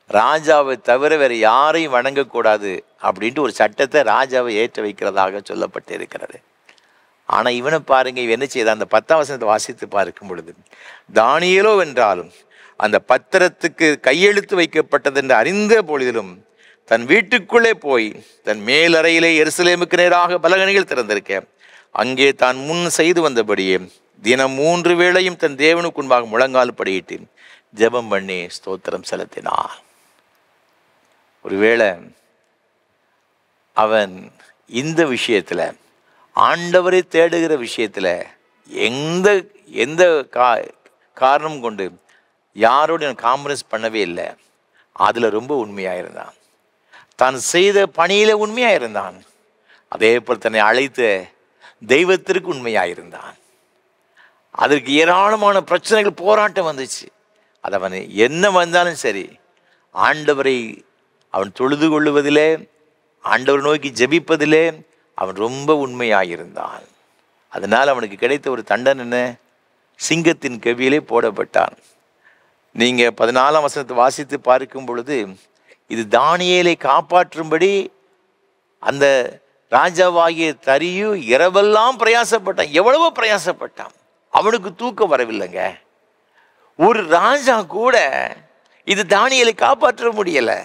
ராஜாவை தவிர வேறு யாரையும் வணங்கக்கூடாது அப்படின்ட்டு ஒரு சட்டத்தை ராஜாவை ஏற்ற வைக்கிறதாக சொல்லப்பட்டு இருக்கிறது. ஆனால் இவனை பாருங்க, இவன் என்ன செய்த, அந்த 10ஆம் வசனத்தை வாசித்து பார்க்கும் பொழுது, தானியேலோ என்றாலும் அந்த பத்திரத்துக்கு கையெழுத்து வைக்கப்பட்டது என்று அறிந்த பொழுதிலும் தன் வீட்டுக்குள்ளே போய் தன் மேலறையிலே எருசலேமுக்கு நேராக பலகணிகள் திறந்திருக்க அங்கே தான் முன் செய்து வந்தபடியே தினம் 3 வேளையும் தன் தேவனுக்கு முன்பாக முழங்கால் படியிட்டு ஜெபம் பண்ணி ஸ்தோத்திரம் செலுத்தினான். ஒருவேளை அவன் இந்த விஷயத்தில், ஆண்டவரை தேடுகிற விஷயத்தில் எந்த எந்த காரணம் கொண்டு யாரோடு காம்ப்ரமைஸ் பண்ணவே இல்லை. அதில் ரொம்ப உண்மையாக இருந்தான். தான் செய்த பணியில் உண்மையாக இருந்தான். அதே போல் தன்னை அழைத்த தெய்வத்திற்கு உண்மையாக இருந்தான். அதற்கு ஏராளமான பிரச்சனைகள், போராட்டம் வந்துச்சு. அது அவன் என்ன வந்தாலும் சரி, ஆண்டவரை அவன் தொழுது கொள்ளுவதிலே, ஆண்டவர் நோக்கி ஜெபிப்பதிலே அவன் ரொம்ப உண்மையாக இருந்தான். அதனால் அவனுக்கு கிடைத்த ஒரு தண்டனை என்ன, சிங்கத்தின் கெவியிலே போடப்பட்டான். நீங்கள் 14ஆம் வசனத்தை வாசித்து பார்க்கும் பொழுது, இது தானியேலை காப்பாற்றும்படி அந்த ராஜாவாகிய தரியு இரவெல்லாம் பிரயாசப்பட்டான். எவ்வளவோ பிரயாசப்பட்டான், அவனுக்கு தூக்கம் வரவில்லைங்க. ஒரு ராஜா கூட இது தானியேலை காப்பாற்ற முடியலை.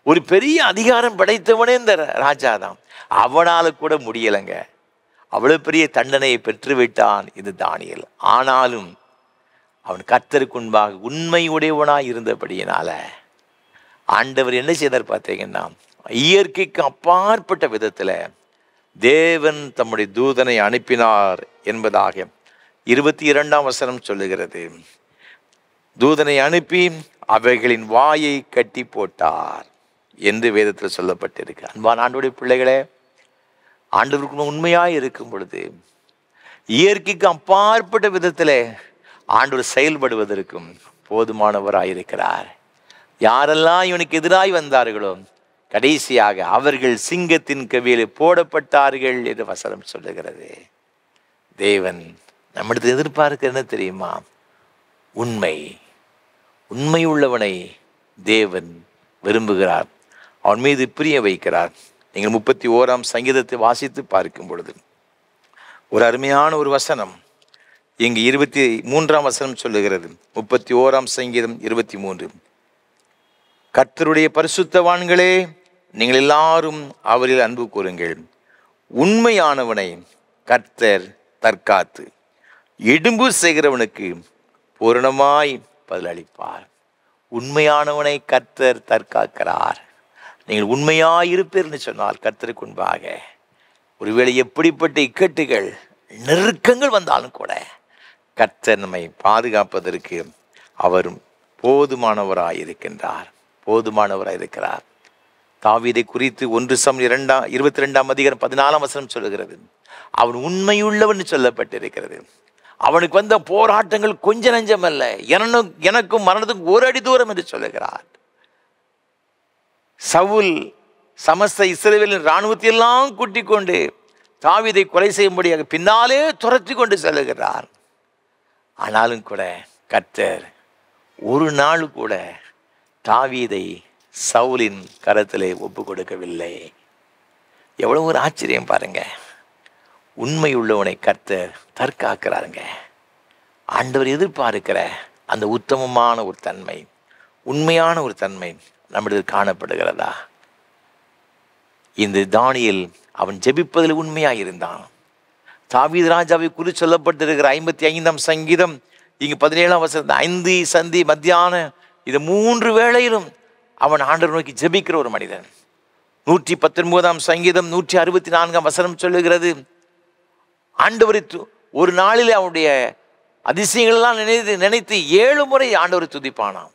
ஒரு பெரிய அதிகாரம் படைத்தவனே இந்த ராஜா தான், அவனால் கூட முடியலைங்க. அவ்வளோ பெரிய தண்டனையை பெற்றுவிட்டான் இது தானியேல். ஆனாலும் அவன் கர்த்தருக்கு முன்பாக உண்மை உடையவனாய் இருந்தபடியினால ஆண்டவர் என்ன செய்தார் பார்த்தீங்கன்னா, இயற்கைக்கு அப்பாற்பட்ட விதத்தில் தேவன் தம்முடைய தூதனை அனுப்பினார் என்பதாக 22ஆம் வசனம் சொல்லுகிறது. தூதனை அனுப்பி அவைகளின் வாயை கட்டி போட்டார் என்று வேதத்தில் சொல்லப்பட்டிருக்கு. அன்பான ஆண்டவருடைய பிள்ளைகளே, ஆண்டவருக்கு உண்மையாக இருக்கும் பொழுது இயற்கைக்கு அப்பாற்பட்ட விதத்தில் ஆண்டவர் செயல்படுவதற்கும் போதுமானவராயிருக்கிறார். யாரெல்லாம் இவனுக்கு எதிராய் வந்தார்களோ கடைசியாக அவர்கள் சிங்கத்தின் கவியிலே போடப்பட்டார்கள் என்று வசனம் சொல்லுகிறது. தேவன் நம்மிடத்தில் எதிர்பார்க்க என்ன தெரியுமா? உண்மை உள்ளவனை தேவன் விரும்புகிறார், அவன் மீது பிரிய வைக்கிறார். நீங்கள் 31ஆம் சங்கீதத்தை வாசித்து பார்க்கும் பொழுது ஒரு அருமையான ஒரு வசனம் இங்கு 23ஆம் வசனம் சொல்லுகிறது. 31ஆம் சங்கீதம் 23. கர்த்தருடைய பரிசுத்தவான்களே, நீங்கள் எல்லாரும் அவரில் அன்பு கூறுங்கள். உண்மையானவனை கர்த்தர் தற்காத்து இடும்பு செய்கிறவனுக்கு பூரணமாய் பதிலளிப்பார். உண்மையானவனை கர்த்தர் தற்காக்கிறார். நீங்கள் உண்மையாயிருப்பீர்னு சொன்னால் கர்த்தருக்கு முன்பாக ஒருவேளை எப்படிப்பட்ட இக்கட்டுகள் நெருக்கங்கள் வந்தாலும் கூட கர்த்தர் நம்மை பாதுகாப்பதற்கு அவர் போதுமானவராயிருக்கிறார். தாவீதை குறித்து 1 சாமுவேல் 22ஆம் அதிகாரம் 14ஆம் வசனம் சொல்லுகிறது. அவன் உண்மையுள்ளவன் சொல்லப்பட்டிருக்கிறது. அவனுக்கு வந்த போராட்டங்கள் கொஞ்ச நஞ்சம் அல்ல, எனக்கும் மரணத்துக்கும் ஒரு அடி தூரம் என்று சொல்லுகிறார். சவுல் சமஸ்த இஸ்ரவேலின் இராணுவத்தை எல்லாம் கூட்டிக் கொண்டு தாவீதை கொலை செய்யும்படியாக பின்னாலே துரத்தி கொண்டு செல்லுகிறார். ஆனாலும் கூட கர்த்தர் ஒரு நாள் கூட தாவீதை சவுலின் கரத்திலே ஒப்பு கொடுக்கவில்லை. எவ்வளவு ஒரு ஆச்சரியம் பாருங்க. உண்மை உள்ளவனை கர்த்தர் தற்காக்கிறாருங்க. ஆண்டவர் எதிர்பார்க்கிற அந்த உத்தமமான ஒரு தன்மை, உண்மையான ஒரு தன்மை நம்மிடத்தில் காணப்படுகிறதா? இந்த தானியேல் அவன் ஜெபிப்பதில் உண்மையாக இருந்தான். தாவீது ராஜாவை குறித்து சொல்லப்பட்டிருக்கிற 55ஆம் சங்கீதம் இங்கு 17ஆம் வசனம் 5 சந்தி மத்தியான இது 3 வேளையிலும் அவன் ஆண்டவர் நோக்கி ஜெபிக்கிற ஒரு மனிதன். 119ஆம் சங்கீதம் 164ஆம் வசனம் சொல்லுகிறது, ஆண்டவரை ஒரு நாளில் அவனுடைய அதிசயங்களெல்லாம் நினைத்து 7 முறை ஆண்டவரை துதிப்பானாம்.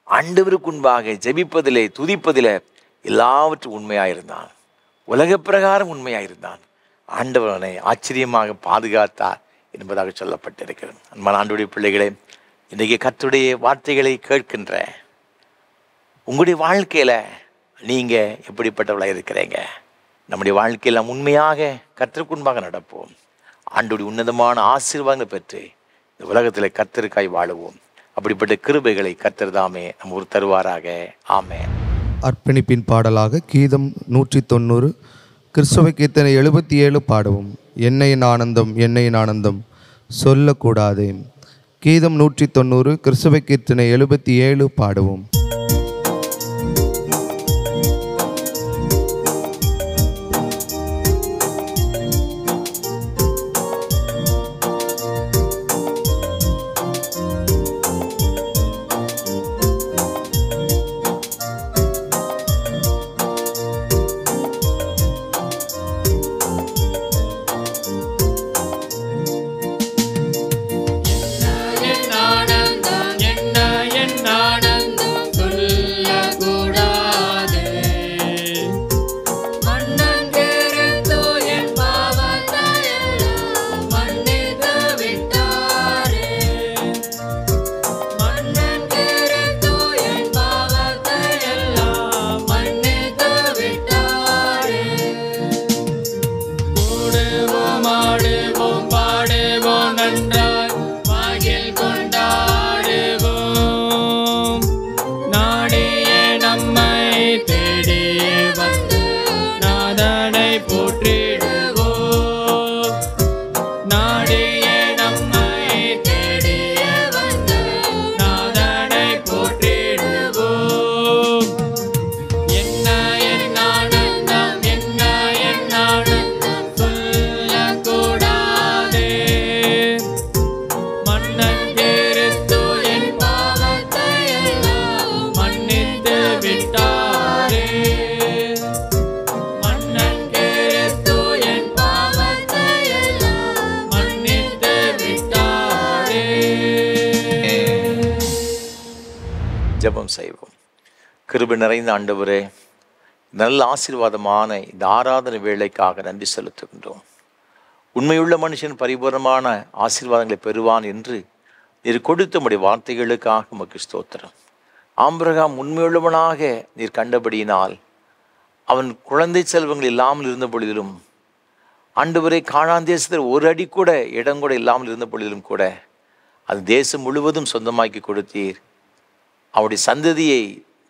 ஆண்டவருக்கு முன்பாக ஜெபிப்பதிலே துதிப்பதிலே எல்லாவற்றும் உண்மையாயிருந்தான். உலக பிரகாரம் உண்மையாயிருந்தான். ஆண்டவனை ஆச்சரியமாக பாதுகாத்தார் என்பதாக சொல்லப்பட்டிருக்கிறது. அன்பான ஆண்டவருடைய பிள்ளைகளே, இன்றைக்கு கர்த்தருடைய வார்த்தைகளை கேட்கின்ற உங்களுடைய வாழ்க்கையில் நீங்கள் எப்படிப்பட்டவளாக இருக்கிறீங்க? நம்முடைய வாழ்க்கையில் நாம் உண்மையாக கர்த்தருக்கு முன்பாக நடப்போம். ஆண்டவருடைய உன்னதமான ஆசீர்வாதங்களை பெற்று இந்த உலகத்தில் கர்த்தருக்காய் வாழுவோம். அப்படிப்பட்ட கிருபைகளை கர்த்தர் தாமே நம்ம ஒரு தருவாராக. ஆமென். அர்ப்பணிப்பின் பாடலாக கீதம் 190 கிறிஸ்தவ கீர்த்தனை 77 பாடவும். என்னையின் ஆனந்தம் என்னையின் ஆனந்தம் சொல்லக்கூடாது. கீதம் 190 கிறிஸ்தவ கீர்த்தனை 77 பாடவும். ஜெபம் செய்வோம். கிருபை நிறைந்த ஆண்டவரே, நல்ல ஆசீர்வாதமான இந்த ஆராதனை வேளைக்காக நன்றி செலுத்துகின்றோம். உண்மையுள்ள மனுஷன் பரிபூர்ணமான ஆசீர்வாதங்களை பெறுவான் என்று நீர் கொடுத்த உம்முடைய வார்த்தைகளுக்காக உமக்கு ஸ்தோத்திரம். ஆபிரகாம் உண்மையுள்ளவனாக நீர் கண்டபடியினால் அவன் குழந்தை செல்வங்கள் இல்லாமல் இருந்த பொழுதிலும், ஆண்டவரை கானான் தேசத்தில் ஒரு அடி கூட இடம் கூட இல்லாமல் இருந்த பொழுதிலும் கூட அது தேசம் முழுவதும் சொந்தமாக்கி கொடுத்தீர். அவருடைய சந்ததியை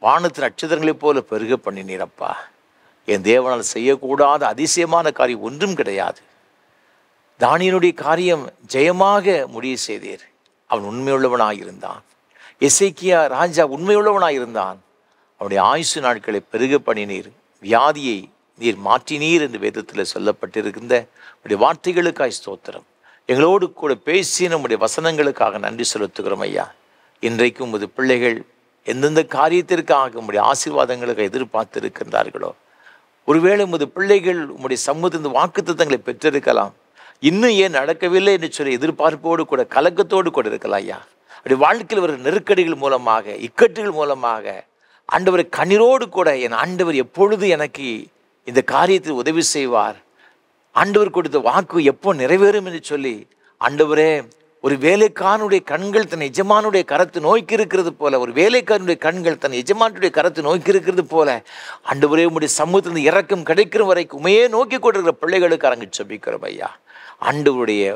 வானத்தின் நட்சத்திரங்களைப் போல பெருக பண்ணினீரப்பா. என் தேவனால் செய்யக்கூடாத அதிசயமான காரியம் ஒன்றும் கிடையாது. தானியனுடைய காரியம் ஜெயமாக முடிய செய்தீர். அவன் உண்மையுள்ளவனாயிருந்தான். எசேக்கியா ராஜா உண்மையுள்ளவனாயிருந்தான். அவனுடைய ஆயுசு நாட்களை பெருக பண்ணினீர். வியாதியை நீர் மாற்றினீர் என்று வேதத்தில் சொல்லப்பட்டிருக்கின்ற உடைய வார்த்தைகளுக்காய் ஸ்தோத்திரம். எங்களோடு கூட பேசி நம்முடைய வசனங்களுக்காக நன்றி செலுத்துகிறோம் ஐயா. இன்றைக்கும் உமது பிள்ளைகள் எந்தெந்த காரியத்திற்காக உம்முடைய ஆசீர்வாதங்களுக்கு எதிர்பார்த்திருக்கின்றார்களோ, ஒருவேளை உமது பிள்ளைகள் உம்முடைய சமூகத்தின் வாக்குத்தத்தங்களை பெற்றிருக்கலாம், இன்னும் ஏன் நடக்கவில்லை என்று சொல்லி எதிர்பார்ப்போடு கூட கலக்கத்தோடு கூட இருக்கலாம் ஐயா. அப்படி வாழ்க்கையில் வர நெருக்கடிகள் மூலமாக, இக்கட்டுகள் மூலமாக ஆண்டவரை கண்ணீரோடு கூட என் ஆண்டவர் எப்பொழுது எனக்கு இந்த காரியத்தில் உதவி செய்வார், ஆண்டவர் கொடுத்த வாக்கு எப்போ நிறைவேறும் என்று சொல்லி, ஆண்டவரே ஒரு வேலைக்காரனுடைய கண்கள் தன் எஜமானுடைய கரத்தை நோக்கி இருக்கிறது போல, ஒரு வேலைக்காரனுடைய கண்கள் தன் எஜமானுடைய கரத்தை நோக்கி இருக்கிறது போல, ஆண்டவரே உம்முடைய சமூகத்திலிருந்து இரக்கம் கிடைக்கிற வரைக்கும் உமையே நோக்கி கொண்டிருக்கிற பிள்ளைகளுக்கு அரங்கு ஜெபிக்கிறோம் ஐயா. ஆண்டவருடைய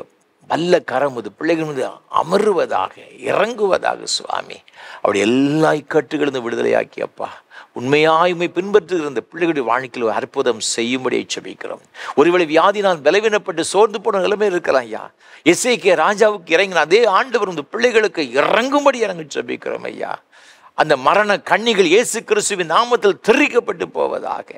வல்ல கரம் இது பிள்ளைகள் மீது அமருவதாக, இறங்குவதாக சுவாமி. அவருடைய எல்லா இக்கட்டுகளிலிருந்து விடுதலையாக்கி அப்பா உண்மையாயுமை பின்பற்றுகிற இந்த பிள்ளைகளுடைய வாழ்க்கையில் அற்புதம் செய்யும்படி ஜெபிக்கிறோம். ஒருவேளை வியாதினால் பலவீனப்பட்டு சோர்ந்து போன நிலைமை இருக்கலாம் ஐயா. எசேக்கியா ராஜாவுக்கு இறங்கின அதே ஆண்டவர் இந்த பிள்ளைகளுக்கு இறங்கும்படி இறங்கி ஜெபிக்கிறோம் ஐயா. அந்த மரண கண்ணிகள் இயேசு கிறிஸ்துவின் நாமத்தில் தெரிவிக்கப்பட்டு போவதாக,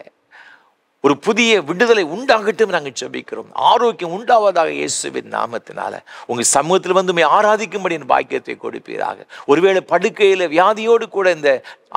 ஒரு புதிய விடுதலை உண்டாகட்டும் நாங்கள் ஜெபிக்கிறோம். ஆரோக்கியம் உண்டாவதாக இயேசுவின் நாமத்தினால. உங்கள் சமூகத்தில் வந்து ஆராதிக்கும்படி என் பாக்கியத்தை கொடுப்பீராக. ஒருவேளை படுக்கையில் வியாதியோடு கூட இந்த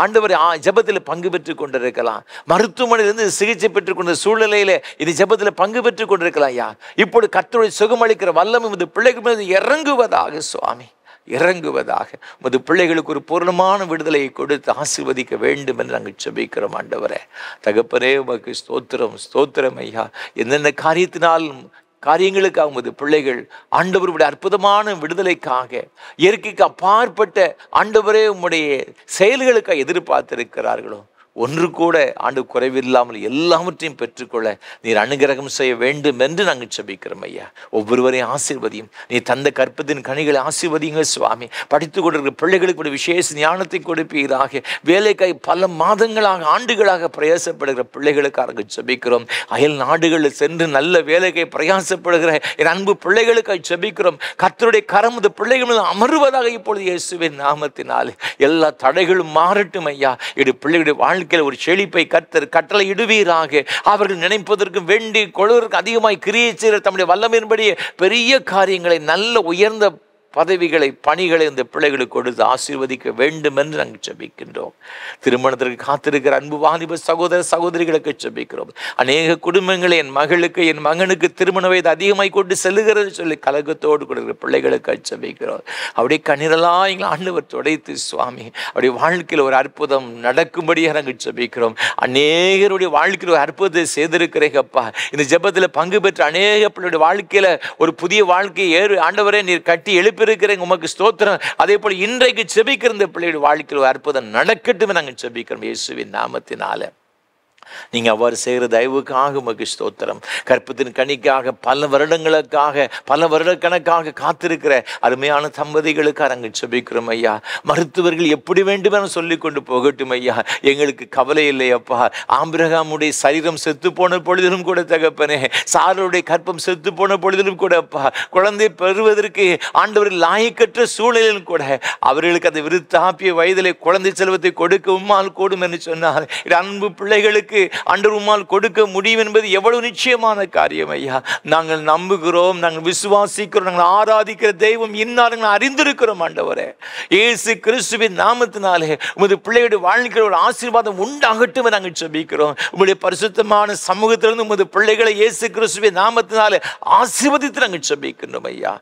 ஆண்டவரை ஜெபத்தில் பங்கு பெற்று கொண்டிருக்கலாம், மருத்துவமனையிலிருந்து சிகிச்சை பெற்றுக் கொண்ட சூழ்நிலையில் இது ஜெபத்தில் பங்கு பெற்று கொண்டிருக்கலாம் ஐயா. இப்போது கர்த்தருடைய சுகமளிக்கிற வல்லமை இந்த பிள்ளைகள் மீது இறங்குவதாக சுவாமி, இறங்குவதாக. உமது பிள்ளைகளுக்கு ஒரு பூர்ணமான விடுதலையை கொடுத்து ஆசீர்வதிக்க வேண்டும் என்று நாங்கள் ஜெபிக்கிறோம் ஆண்டவரே. தகப்பனே உமக்கு ஸ்தோத்திரம், ஸ்தோத்திரம் ஐயா. எந்தெந்த காரியங்களுக்காக உமது பிள்ளைகள் ஆண்டவருடைய அற்புதமான விடுதலைக்காக, இயற்கைக்கு அப்பாற்பட்ட ஆண்டவரே உம்முடைய செயல்களுக்காக எதிர்பார்த்திருக்கிறார்களோ, ஒன்று கூட ஆண்டு குறைவில்லாமல் எல்லாவற்றையும் பெற்றுக்கொள்ள நீர் அனுகிரகம் செய்ய வேண்டும் என்று நாங்கள் ஜெபிக்கிறோம் ஐயா. ஒவ்வொருவரையும் ஆசீர்வதியும். நீ தந்த கற்பத்தின் கனிகளை ஆசீர்வதிங்க சுவாமி. படித்து கொண்டிருக்கிற பிள்ளைகளுக்கு ஒரு விசேஷ ஞானத்தை கொடுப்பீராக. வேலைக்காய் பல மாதங்களாக ஆண்டுகளாக பிரயாசப்படுகிற பிள்ளைகளுக்காக ஜெபிக்கிறோம். அயல் நாடுகளில் சென்று நல்ல வேலைக்காய் பிரயாசப்படுகிற என் அன்பு பிள்ளைகளுக்காக ஜெபிக்கிறோம். கர்த்தருடைய கரம் இந்த பிள்ளைகள் அமருவதாக இப்பொழுது இயேசுவின் நாமத்தினால் எல்லா தடைகளும் மாறட்டும் ஐயா. இது பிள்ளைகளுடைய வாழ்க்கையில் ஒரு செழிப்பை கர்த்தர் கட்டளை இடுவீராக. அவர்கள் நினைப்பதற்கு வேண்டி கொள்வதற்கு அதிகமாய் கிரியை செய்கிற தம்முடைய வல்லமையின்படி பெரிய காரியங்களை, நல்ல உயர்ந்த பதவிகளை, பணிகளை இந்த பிள்ளைகளுக்கு கொடுத்து ஆசீர்வதிக்க வேண்டும் என்று நாங்கள் ஜெபிக்கின்றோம். திருமணத்திற்கு காத்திருக்கிற அன்பு வாலிப சகோதர சகோதரிகளுக்கு ஜெபிக்கிறோம். அநேக குடும்பங்களை என் மகளுக்கு, என் மகனுக்கு திருமண வயது அதிகமாய் கொண்டு செல்லுகிறது சொல்லி கலகத்தோடு கொடுக்கிற பிள்ளைகளுக்கு ஜெபிக்கிறோம். அப்படியே கண்ணீரெல்லாம் எங்களை ஆண்டவர் துடைத்து சுவாமி அப்படியே வாழ்க்கையில் ஒரு அற்புதம் நடக்கும்படியாக நாங்கள் ஜெபிக்கிறோம். அநேகருடைய வாழ்க்கையில் ஒரு அற்புதத்தை செய்திருக்கிறேங்கப்பா. இந்த ஜெபத்தில் பங்கு பெற்ற அநேக பிள்ளையுடைய வாழ்க்கையில் ஒரு புதிய வாழ்க்கையை ஆண்டவரே நீர் கட்டி எழுப்பி இருக்கிறேங்க. உமக்கு ஸ்தோத்திரம். அதே போல இன்றைக்கு ஜெபிக்கிற இந்த பிள்ளையோட வாழ்க்கையில் அற்புதம் நடக்கட்டும் நாங்கள் ஜெபிக்கிறோம் இயேசுவின் நாமத்தினால. நீங்க அவ்வாறு செய்கிற தயவுக்காக உமக்கு ஸ்தோத்திரம். கற்பத்தின் கனிக்காக பல வருடங்களுக்காக, பல வருடக்கணக்காக காத்திருக்கிற அருமையான தம்பதிகளுக்காக நாங்கள் ஜெபிக்கிறோம் ஐயா. மருத்துவர்கள் எப்படி வேண்டுமென சொல்லி கொண்டு போகட்டும் ஐயா, எங்களுக்கு கவலை இல்லையப்பா. ஆபிரகாமுடைய சரீரம் செத்து போன பொழுதிலும் கூட தகப்பனே, சாருடைய கற்பம் செத்து போன பொழுதிலும் கூட அப்பா, குழந்தை பெறுவதற்கு ஆண்டவர்கள் லாயக்கற்ற சூழ்நிலையிலும் கூட அவர்களுக்கு அந்த விருத்தாப்பிய வயதிலே குழந்தை செல்வத்தை கொடுக்க உம்மால் கூடும் என்று சொன்னார். அன்பு பிள்ளைகளுக்கு ஆண்டவர் உம்மால் கொடுக்க முடியும் என்பது எவ்வளவு நிச்சயமான காரியம் ஐயா. நாங்கள் நம்புகிறோம், நாங்கள் விசுவாசிக்கிறோம், நாங்கள் ஆராதிக்கிற தெய்வம் இன்னார் அறிந்திருக்கிறோம் ஆண்டவரே. இயேசு கிறிஸ்துவின் நாமத்தினாலே உமது பிள்ளைகளுடைய வாழ்க்கையில் ஒரு ஆசீர்வாதம் உண்டாகட்டும் நாங்கள் ஜெபிக்கிறோம். உங்களுடைய பரிசுத்தமான சமூகத்திலிருந்து உமது பிள்ளைகளை இயேசு கிறிஸ்துவின் நாமத்தினாலே ஆசீர்வதித்து நாங்கள் ஜெபிக்கிறோம் ஐயா.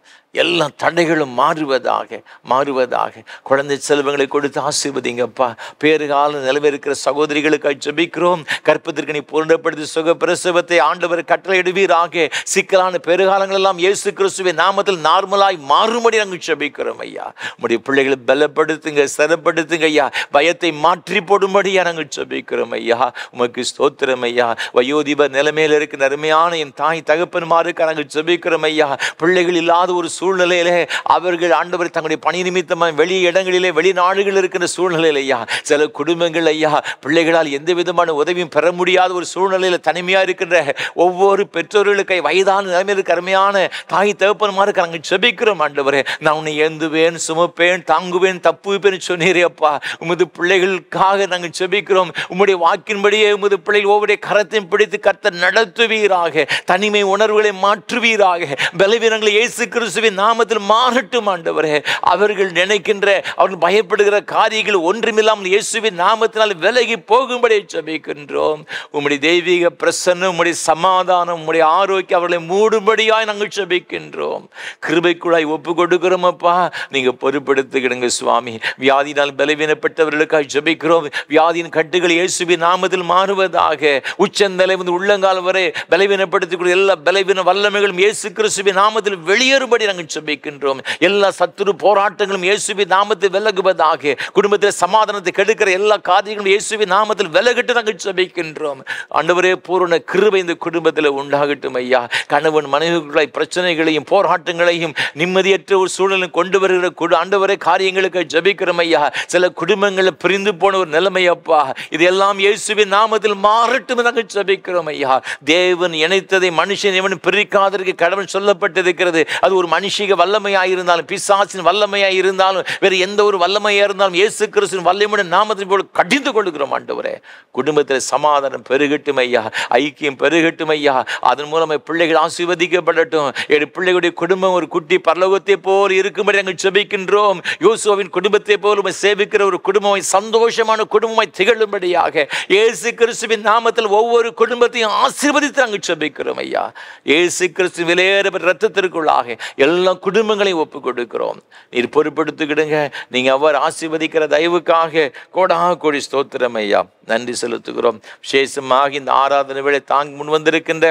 எல்லா தடைகளும் மாறுவதாக. குழந்தை செல்வங்களை கொடுத்து ஆசீர்வதிங்கப்பா. பேறுகால நிலவிருக்கிற சகோதரிகளுக்கு ஜெபிக்கிறோம். கற்பத்திற்கு நீ பூர்ணப்படுத்தி சுக பிரசவத்தை ஆண்டவர் கட்டளையிடுவீராக. சிக்கலான பெருகாலங்கள் எல்லாம் இயேசு கிறிஸ்துவின் நாமத்தில் நார்மலாய் மாறும்படி நாங்கள் ஜெபிக்கிறோம் ஐயா. உம்முடைய பிள்ளைகளை பலப்படுத்துங்க, ஸ்திரப்படுத்துங்க ஐயா. பயத்தை மாற்றி போடும்படியா நாங்கள் ஜெபிக்கிறோம் ஐயா. உமக்கு ஸ்தோத்திரம் ஐயா. வயோதிப நிலைமையில் இருக்கிற அருமையான என் தாய் தகப்பன்மாருக்கு நாங்கள் ஜெபிக்கிறோம் ஐயா. பிள்ளைகள் இல்லாத ஒரு சூழ்நிலையிலே அவர்கள் ஆண்டவர் தங்களுடைய பணி நிமித்தமாக வெளி இடங்களிலே வெளிநாடுகள் இருக்கிற சூழ்நிலையில் ஐயா, சில குடும்பங்கள் ஐயா பிள்ளைகளால் எந்த விதமான உதவியும் பெற முடியாத ஒரு சூழ்நிலையில் தனிமையாக இருக்கின்ற ஒவ்வொரு பெற்றோர்களுக்கு வயதான நிலைமையில் இருக்க அருமையான தாய் தகப்பன்மாருக்கு நாங்கள் ஜெபிக்கிறோம் ஆண்டவரே. நான் உன்னை ஏந்துவேன், சுமப்பேன், தாங்குவேன், தப்புவேன் சொன்னீரே அப்பா. உமது பிள்ளைகளுக்காக நாங்கள் ஜெபிக்கிறோம். உம்முடைய வாக்கின்படியே உமது பிள்ளைகள் ஒவ்வொரு கரத்தையும் பிடித்து கர்த்தர் நடத்துவீராக. தனிமை உணர்வுகளை மாற்றுவீராக. பலவீனங்களை இயேசு கிறிஸ்துவின் நாமத்தில் மாறட்டும் ஆண்டவரே. அவர்கள் நினைக்கின்ற, அவர்கள் பயப்படுகிற காரியங்கள் ஒன்றுமில்லாமல் இயேசுவின் நாமத்தினால் விலகி போகும்படி ஜெபிக்கின்றோம். உம்முடைய தெய்வீக பிரசன்னம், உம்முடைய சமாதானம், உம்முடைய ஆரோக்கியம் அவர்களை மூடும்படியாய் நாங்கள் ஜெபிக்கின்றோம். கிருபைக்குள்ளாய் ஒப்பு கொடுக்கிறோம் அப்பா. நீங்க பொறுப்படுத்துகிடுங்க சுவாமி. வியாதியினால் பலவீனப்பட்டவர்களுக்காக ஜெபிக்கிறோம். வியாதியின் கட்டுகள் இயேசுவின் நாமத்தில் மாறுவதாக. உச்சந்தலை வந்து உள்ளங்கால் வரை பலவீனப்படுத்தக்கூடிய எல்லா பலவீன வல்லமைகளும் இயேசு கிறிஸ்துவின் நாமத்தில் வெளியேறும்படி நாங்கள் ஜெபிக்கின்றோம். எல்லா சத்துரு போராட்டங்களும் இயேசுவின் நாமத்தில் விலகுவதாக. குடும்பத்தில் சமாதானத்தை கெடுக்கிற எல்லா காரியங்களும் இயேசுவின் நாமத்தில் விலகட்டு நாங்கள் ஜெபிக்கின்றோம். ஆண்டவரே, பூரண கிருபை இந்த குடும்பத்தில் உண்டாகட்டும் ஐயா. கணவன் மனைவிகளை பிரச்சனைகளையும் போராட்டங்களையும் நிம்மதியற்ற ஒரு சூழலை கொண்டு வருகிற ஆண்டவரே காரியங்களுக்கு ஜெபிக்கிறோம் ஐயா. சில குடும்பங்களில் பிரிந்து போன ஒரு நிலைமை அப்பா, இதெல்லாம் இயேசுவின் நாமத்தில் மாறட்டும் நாங்கள் ஜெபிக்கிறோம் ஐயா. தேவன் இணைத்ததை மனுஷன் எவன் பிரிக்காதற்கு கடவுள் சொல்லப்பட்டிருக்கிறது. அது ஒரு மனுஷிக வல்லமையாக இருந்தாலும், பிசாசின் வல்லமையாக இருந்தாலும், வேறு எந்த ஒரு வல்லமையாக இருந்தாலும் இயேசு கிறிஸ்துவின் வல்லமையுடைய நாமத்தில் போல கடிந்து கொள்கிறோம் ஆண்டவரே. குடும்பத்தில் சமாதானம் பெருகட்டும் ஐயா, ஐக்கியம் பெருகட்டும் ஐயா. அதன் மூலமாக பிள்ளைகள் ஆசீர்வதிக்கப்படட்டும். பிள்ளைகளுடைய குடும்பம் ஒரு குட்டி பரலோகத்தை போல் இருக்கும்படி நாங்கள் ஜெபிக்கின்றோம். யோசுவாவின் குடும்பத்தை போல சேவிக்கிற ஒரு குடும்பமாய், சந்தோஷமான குடும்பமாய் திகழும்படியாக இயேசு கிறிஸ்துவின் நாமத்தில் ஒவ்வொரு குடும்பத்தையும் ஆசீர்வதித்து நாங்கள் ஜெபிக்கிறோம் ஐயா. இயேசு கிறிஸ்து விலையேறப்பட்ட இரத்தத்திற்குள்ளாக எல்லா குடும்பங்களையும் ஒப்புக் கொடுக்கிறோம். நீர் பொறுப்படுத்திக்கிடுங்க. நீங்க அவர் ஆசீர்வதிக்கிற தயவுக்காக கோடா கோடி ஸ்தோத்திரம் ஐயா. நன்றி செலுத்துகிறோம். விசேஷமாக இந்த ஆராதனை வேளை தாங்க முன் வந்திருக்கின்ற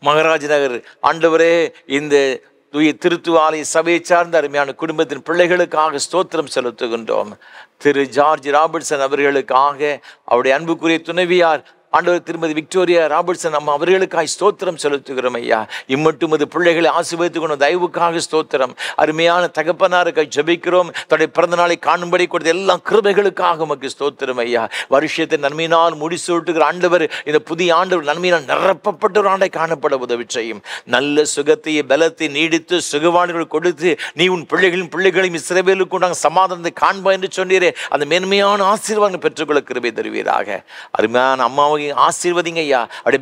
மகாராஜ நகர் ஆண்டவரே, இந்த திருத்துவாலை சபையை சார்ந்த அருமையான குடும்பத்தின் பிள்ளைகளுக்காக ஸ்தோத்திரம் செலுத்துகின்றோம். திரு ஜார்ஜ் ராபர்ட்சன் அவர்களுக்காக, அவருடைய அன்புக்குரிய துணைவியார் ஆண்டவர் திருமதி விக்டோரியா ராபர்ட்சன் அம்மா அவர்களுக்காக ஸ்தோத்திரம் செலுத்துகிறோம் ஐயா. இம்மட்டும் அது பிள்ளைகளை ஆசீர்வதித்துக் கொண்ட தயவுக்காக ஸ்தோத்திரம். அருமையான தகப்பனாருக்காக ஜெபிக்கிறோம். தன்னுடைய பிறந்த நாளை காணும்படி கொடுத்த எல்லா கிருபைகளுக்காக உமக்கு ஸ்தோத்திரம் ஐயா. வருஷத்தை நன்மையினால் முடிசூட்டுகிற ஆண்டவர் இந்த புதிய ஆண்டவர் நன்மையினால் நிரப்பப்பட்ட ஒரு ஆண்டை காணப்பட உதவி செய்யும். நல்ல சுகத்தையும் பலத்தை நீடித்து சுகவான்கள் கொடுத்து நீ உன் பிள்ளைகளையும் இஸ்ரவேலுக்கு நாங்கள் சமாதானத்தை காண்பா என்று சொன்னீரே, அந்த மேன்மையான ஆசீர்வாதங்களை பெற்றுக்கொள்ள கிருபை தருவீராக. அருமையான அம்மாவை ஆசீர்வதிங்க ஐயா. அப்படி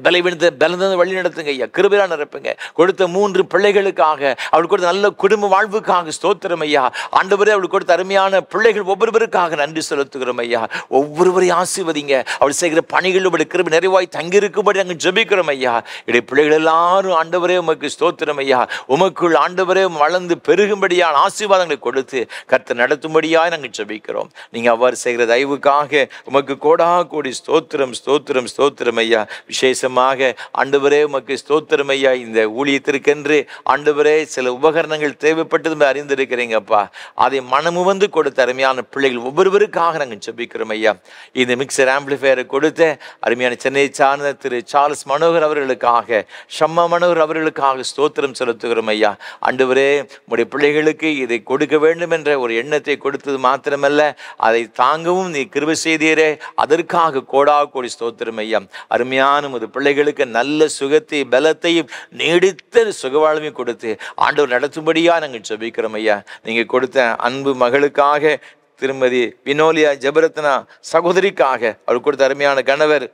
பலந்த வழி நடத்துங்க ஐயா. கிருபையா நிரப்புங்க. கொடுத்த 3 பிள்ளைகளுக்காக, அவள் கொடுத்த நல்ல குடும்ப வாழ்வுக்காக ஸ்தோத்திரம் ஐயா. ஆண்டவரே, அவள் கொடுத்த அருமையான பிள்ளைகள் ஒவ்வொருவருக்காக நன்றி செலுத்துகிறோம் ஐயா. ஒவ்வொருவரையும் ஆசீர்வதிங்க. அவள் செய்கிற பணிகள் அவளுடைய கிருபை நிறைவாய் தங்கியிருக்கும்படி நாங்கள் ஜெபிக்கிறோம் ஐயா. இடைய பிள்ளைகள் எல்லாரும் ஆண்டவரே உமக்கு ஸ்தோத்திரம் ஐயா. உமக்குள் ஆண்டவரே வளர்ந்து பெருகும்படியான ஆசீர்வாதங்களை கொடுத்து கர்த்தர் நடத்தும்படியாக நாங்கள் ஜெபிக்கிறோம். நீங்க அவ்வாறு செய்கிற தயவுக்காக உமக்கு கோடா கோடி ஸ்தோத்திரம் ஸ்தோத்திரம் ஸ்தோத்திரம் ஐயா. விசேஷமாக ஆண்டவரே உமக்கு ஸ்தோத்திரம் ஐயா. இந்த ஊழியத்திற்கென்று ஆண்டவரே சில உபகரணங்கள் தேவைப்பட்டது அறிந்திருக்கிறீங்கப்பா. அதை மனமு வந்து கொடுத்த அருமையான பிள்ளைகள் ஒவ்வொருவருக்காக நாங்கள் ஜெபிக்கிறோம் ஐயா. இந்த மிக்சர் ஆம்பிளிஃபயரை கொடுத்த அருமையான சென்னையை சார்ந்த திரு சார்ல்ஸ் மனோகர் அவர்களுக்காக, ஷம்மா மனோகர் அவர்களுக்காக ஸ்தோத்திரம் செலுத்துகிறோம் ஐயா. ஆண்டவரே, உம்முடைய பிள்ளைகளுக்கு இதை கொடுக்க வேண்டும் என்ற ஒரு எண்ணத்தை கொடுத்தது மாத்திரமல்ல, அதை தாங்கவும் நீ கிருபை செய்தீரே, அதற்காக கோடா கோடி ஸ்தோத்திரம் ஐயா. அருமையான உமது பிள்ளைகளுக்கு நல்ல சுகத்தை பலத்தையும் நீடித்த சுகவாழ்வையும் கொடுத்து ஆண்டவர் நடத்தும்படியா நாங்கள் ஜெபிக்கிறோம் ஐயா. நீங்க கொடுத்த அன்பு மகளுக்காக, திருமதி வினோலியா ஜெபரத்னா சகோதரிக்காக, அவர் கொடுத்த அருமையான கணவர்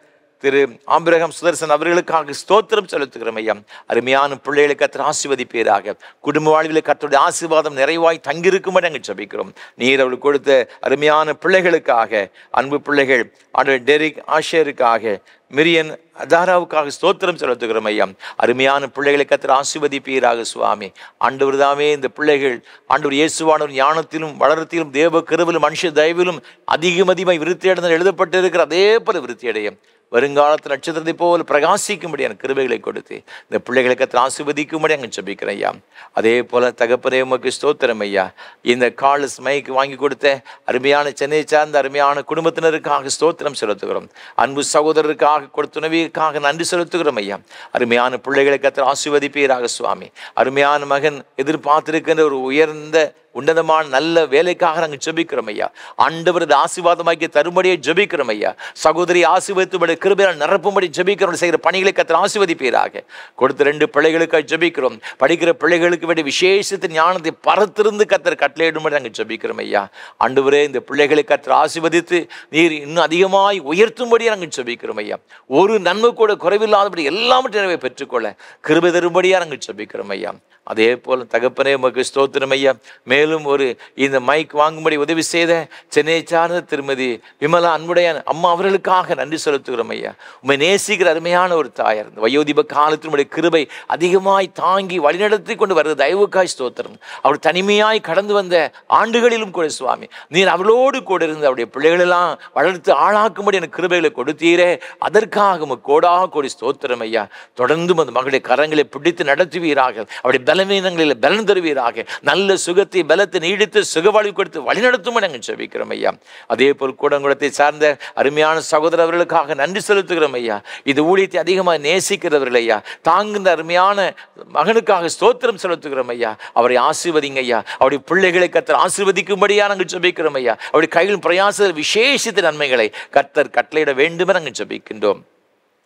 திரு ஆபிரகாம் சுதர்சன் அவர்களுக்காக ஸ்தோத்திரம் செலுத்துகிறோம் ஐயா. அருமையான பிள்ளைகளை கர்த்தர் ஆசீர்வதிப்பீராக. குடும்ப வாழ்வில் கர்த்தருடைய ஆசீர்வாதம் நிறைவாய் தங்கியிருக்கும்படி நாங்கள் ஜெபிக்கிறோம். நீர் அவளுக்கு கொடுத்த அருமையான பிள்ளைகளுக்காக, அன்பு பிள்ளைகள் ஆண்டவர் டெரிக் ஆஷேருக்காக, மிரியன் அதாராவுக்காக ஸ்தோத்திரம் செலுத்துகிறோம் ஐயா. அருமையான பிள்ளைகளை கர்த்தர் ஆசீர்வதிப்பீராக சுவாமி. ஆண்டவர் தாமே இந்த பிள்ளைகள் ஆண்டவர் இயேசுவானவர் ஞானத்திலும் வளரத்திலும் தேவ கிருபையிலும் மனுஷ தயவிலும் அதிகமதிகமாய் விருத்தி அடைந்து எழுதப்பட்டிருக்கிற அதே போல விருத்தி அடைய வருங்காலத்தில் நட்சத்திரத்தை போல் பிரகாசிக்கும்படியான கிருபைகளை கொடுத்து இந்த பிள்ளைகளை கர்த்தர் ஆசீர்வதிக்கும்படி அங்கே ஜெபிக்கிறேன் ஐயா. அதே போல தகப்பனே உமக்கு ஸ்தோத்திரம் ஐயா. இந்த கால்ஸ் மைக்கு வாங்கி கொடுத்த அருமையான சென்னை சார்ந்த அருமையான குடும்பத்தினருக்காக ஸ்தோத்திரம் செலுத்துகிறோம். அன்பு சகோதரருக்காக கொடுத்த உணவிற்காக நன்றி செலுத்துகிறோம் ஐயா. அருமையான பிள்ளைகளை கர்த்தர் ஆசீர்வதிப்பீராக சுவாமி. அருமையான மகன் எதிர்பார்த்திருக்கின்ற ஒரு உயர்ந்த உன்னதமான நல்ல வேலைக்காக நாங்கள் ஜெபிக்கிறோம் ஐயா. ஆண்டவரது ஆசீர்வாதமாக்கி தரும்படியே ஜெபிக்கிறோம் ஐயா. சகோதரி ஆசீர்வதித்துபடி கிருபையால் நிரப்பும்படி ஜெபிக்கிறோம். செய்கிற பணிகளை கர்த்தர் ஆசீர்வதிப்பீராக. கொடுத்த 2 பிள்ளைகளுக்காக ஜெபிக்கிறோம். படிக்கிற பிள்ளைகளுக்கு வேண்டிய விசேஷத்த ஞானத்தை பரத்திருந்து கர்த்தர் கட்டளையிடும்படி நாங்கள் ஜெபிக்கிறோம் ஐயா. ஆண்டவரே இந்த பிள்ளைகளை கர்த்தர் ஆசீர்வதித்து நீர் இன்னும் அதிகமாய் உயர்த்தும்படியே நாங்கள் ஜெபிக்கிறோம் ஐயா. ஒரு நன்மை கூட குறைவில்லாதபடி எல்லாவற்றையும் பெற்றுக்கொள்ள கிருபை தரும்படியா நாங்கள் ஜெபிக்கிறோம் ஐயா. அதே போல் தகப்பனே உமக்கு ஸ்தோத்திரம் ஐயா. மேலும் ஒரு இந்த மைக் வாங்கும்படி உதவி செய்த சென்னை சார்ந்த திருமதி விமலா அன்புடைய அம்மா அவர்களுக்காக நன்றி செலுத்துகிறோம் ஐயா. உண்மை நேசிக்கிற அருமையான ஒரு தாயார். இந்த வயோதிப காலத்தினுடைய கிருபை அதிகமாய் தாங்கி வழிநடத்தி கொண்டு வருது. தயவுக்காய் ஸ்தோத்திரம். அவர் தனிமையாய் கடந்து வந்த ஆண்டுகளிலும் கூட சுவாமி நீர் அவளோடு கூட இருந்து அவருடைய பிள்ளைகளெல்லாம் வளர்த்து ஆளாக்கும்படி எனக்கு கிருபைகளை கொடுத்தீரே, அதற்காக உமக்கு கோடாக கோடி ஸ்தோத்திரம் ஐயா. தொடர்ந்து அந்த மகளுடைய கரங்களை பிடித்து நடத்துவீராக. அவருடைய பலவீனங்களில் பலன் தருவீராக. நல்ல சுகத்தை பலத்தை நீடித்து சுகவாழ்வு கொடுத்து வழிநடத்தும் நாங்கள் ஜெபிக்கிறோம் ஐயா. அதே போல் கூடங்குளத்தை சார்ந்த அருமையான சகோதரர் அவர்களுக்காக நன்றி செலுத்துகிறோம் ஐயா. இது ஊழியத்தை அதிகமாக நேசிக்கிறவர்கள் ஐயா. தாங்குகின்ற அருமையான மகனுக்காக ஸ்தோத்திரம் செலுத்துகிறோம் ஐயா. அவரை ஆசீர்வதிங்க ஐயா. அவருடைய பிள்ளைகளை கர்த்தர் ஆசீர்வதிக்கும்படியா நாங்கள் ஜெபிக்கிறோம் ஐயா. அவருடைய கையில் பிரயாச விசேஷித்த நன்மைகளை கர்த்தர் கட்டளையிட வேண்டும் நாங்கள் ஜெபிக்கின்றோம்.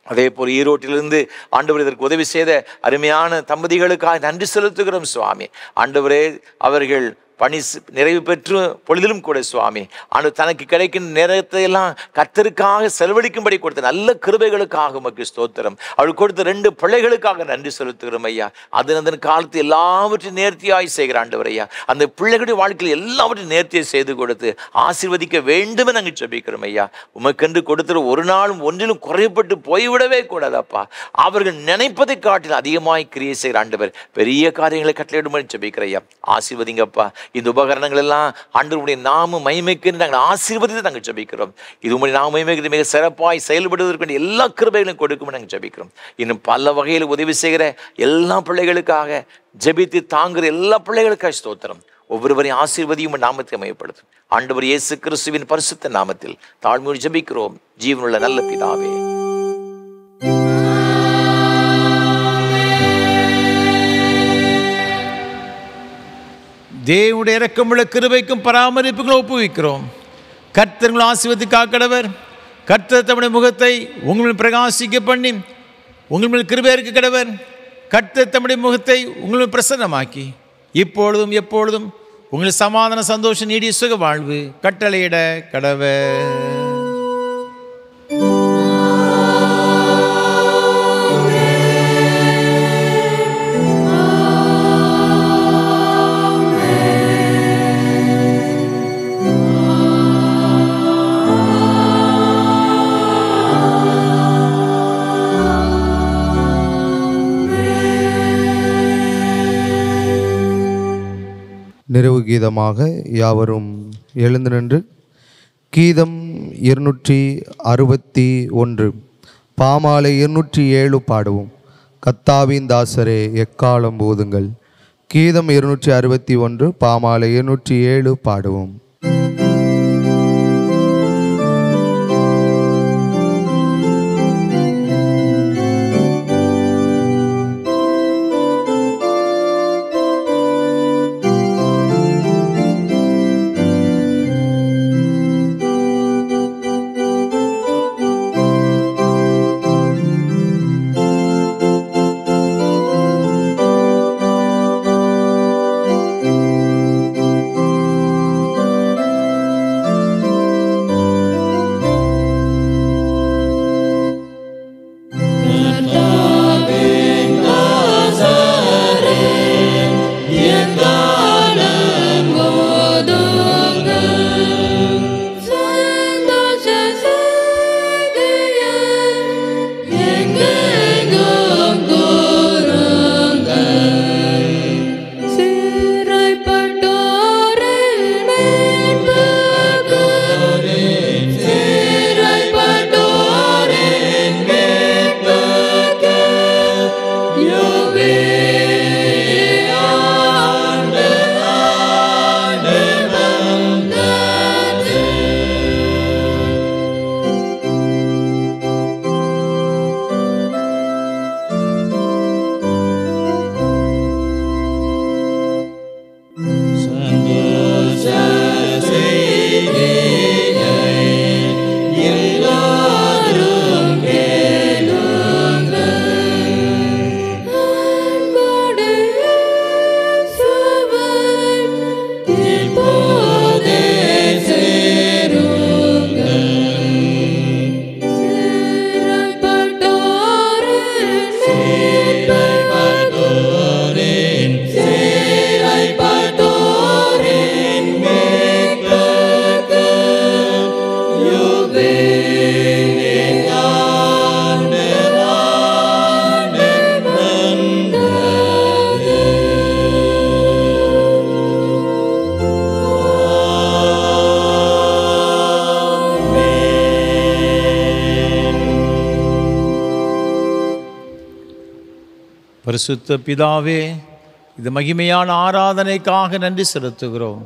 அதே போல் ஈரோட்டிலிருந்து ஆண்டவர் இதற்கு உதவி செய்த அருமையான தம்பதிகளுக்காக நன்றி செலுத்துகிறோம் சுவாமி. ஆண்டவரே அவர்கள் பணி நிறைவு பெற்று பொழுதிலும் கூட சுவாமி தனக்கு கிடைக்கின்ற நேரத்தை எல்லாம் கர்த்தருக்காக செலவழிக்கும்படி கொடுத்த நல்ல கிருபைகளுக்காக உமக்கு ஸ்தோத்திரம். அவள் கொடுத்த 2 பிள்ளைகளுக்காக நன்றி செலுத்துகிறோம் ஐயா. அதன் காலத்து எல்லாவற்றையும் நேர்த்தியாய் செய்கிற ஆண்டவர் ஐயா. அந்த பிள்ளைகளுடைய வாழ்க்கையில் எல்லாவற்றையும் நேர்த்தியை செய்து கொடுத்து ஆசீர்வதிக்க வேண்டும் நாங்கள் ஜெபிக்கிறோம் ஐயா. உமக்கென்று கொடுத்துற ஒரு நாளும் ஒன்றிலும் குறைபட்டு போய்விடவே கூடாதப்பா. அவர்கள் நினைப்பதை காட்டில் அதிகமாய் கிரியை செய்கிற ஆண்டவர் பெரிய காரியங்களை கட்டளையிடும்படி ஜெபிக்கிற ஐயா. ஆசீர்வதிங்கப்பா. இந்த உபகரணங்கள் எல்லாம் ஆண்டவருடைய நாம மகிமைக்கு நாங்கள் ஆசீர்வதித்து நாங்கள் ஜெபிக்கிறோம். இது உங்களுடைய நாம மகிமைக்கு மிக சிறப்பாய் செயல்படுவதற்கு எல்லா கிருபைகளையும் கொடுக்கும் நாங்கள் ஜெபிக்கிறோம். இன்னும் பல வகையில் உதவி செய்கிற எல்லா பிள்ளைகளுக்காக ஜெபித்து தாங்குகிற எல்லா பிள்ளைகளுக்காக ஸ்தோத்திரம். ஒவ்வொருவரையும் ஆசீர்வதியும் நாமத்தை மையப்படுத்தும். ஆண்டவர் இயேசு கிறிஸ்துவின் பரிசுத்த நாமத்தில் தாழ்மையோடு ஜெபிக்கிறோம் ஜீவனுள்ள நல்ல பிதாவே. தேவனுடைய இரக்கமுள்ள கிருபைக்கும் பராமரிப்புகளும் ஒப்புவிக்கிறோம். கர்த்தர் ஆசீர்வதித்து காக்கடவர். கர்த்தர் தம்முடைய முகத்தை உங்கள் பிரகாசிக்க பண்ணி உங்கள் மேல் கிருபை இருக்க கடவர். கர்த்தர் தம்முடைய முகத்தை உங்கள் பிரசன்னமாக்கி இப்பொழுதும் எப்பொழுதும் உங்கள் சமாதான சந்தோஷம் நீடிய சுக வாழ்வு கட்டளையிட கடவர். நிறைவு கீதமாக யாவரும் எழுந்து நின்று கீதம் 261 பாமாலை 207 பாடுவோம். கத்தாவின் தாசரே எக்காலம் போதுங்கள். கீதம் 261 பாமாலை 207 பாடுவோம். பரிசுத்த பிதாவே, இது மகிமையான ஆராதனைக்காக நன்றி செலுத்துகிறோம்.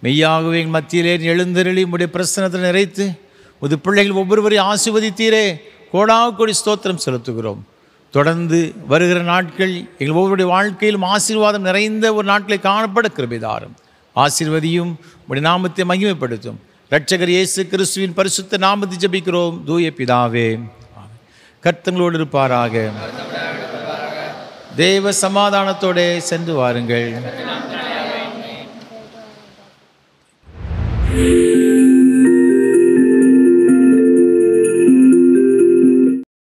மெய்யாகவே எங்கள் மத்தியிலே எழுந்தருளி உடைய பிரசன்னத்தில் நிறைத்து உது பிள்ளைகள் ஒவ்வொருவரையும் ஆசீர்வதித்தீரே, கோடாகோடி ஸ்தோத்திரம் செலுத்துகிறோம். தொடர்ந்து வருகிற நாட்கள் எங்கள் ஒவ்வொருடைய வாழ்க்கையிலும் ஆசீர்வாதம் நிறைந்த ஒரு நாட்களை காணப்பட கிருபைதாரும். ஆசீர்வதியும் உடைய நாமத்தை மகிமைப்படுத்தும். இரட்சகர் இயேசு கிறிஸ்துவின் பரிசுத்த நாமத்தை ஜெபிக்கிறோம் தூய பிதாவே. கர்த்தங்களோடு இருப்பாராக. தேவ சமாதானத்தோടെ சென்று வாருங்கள்.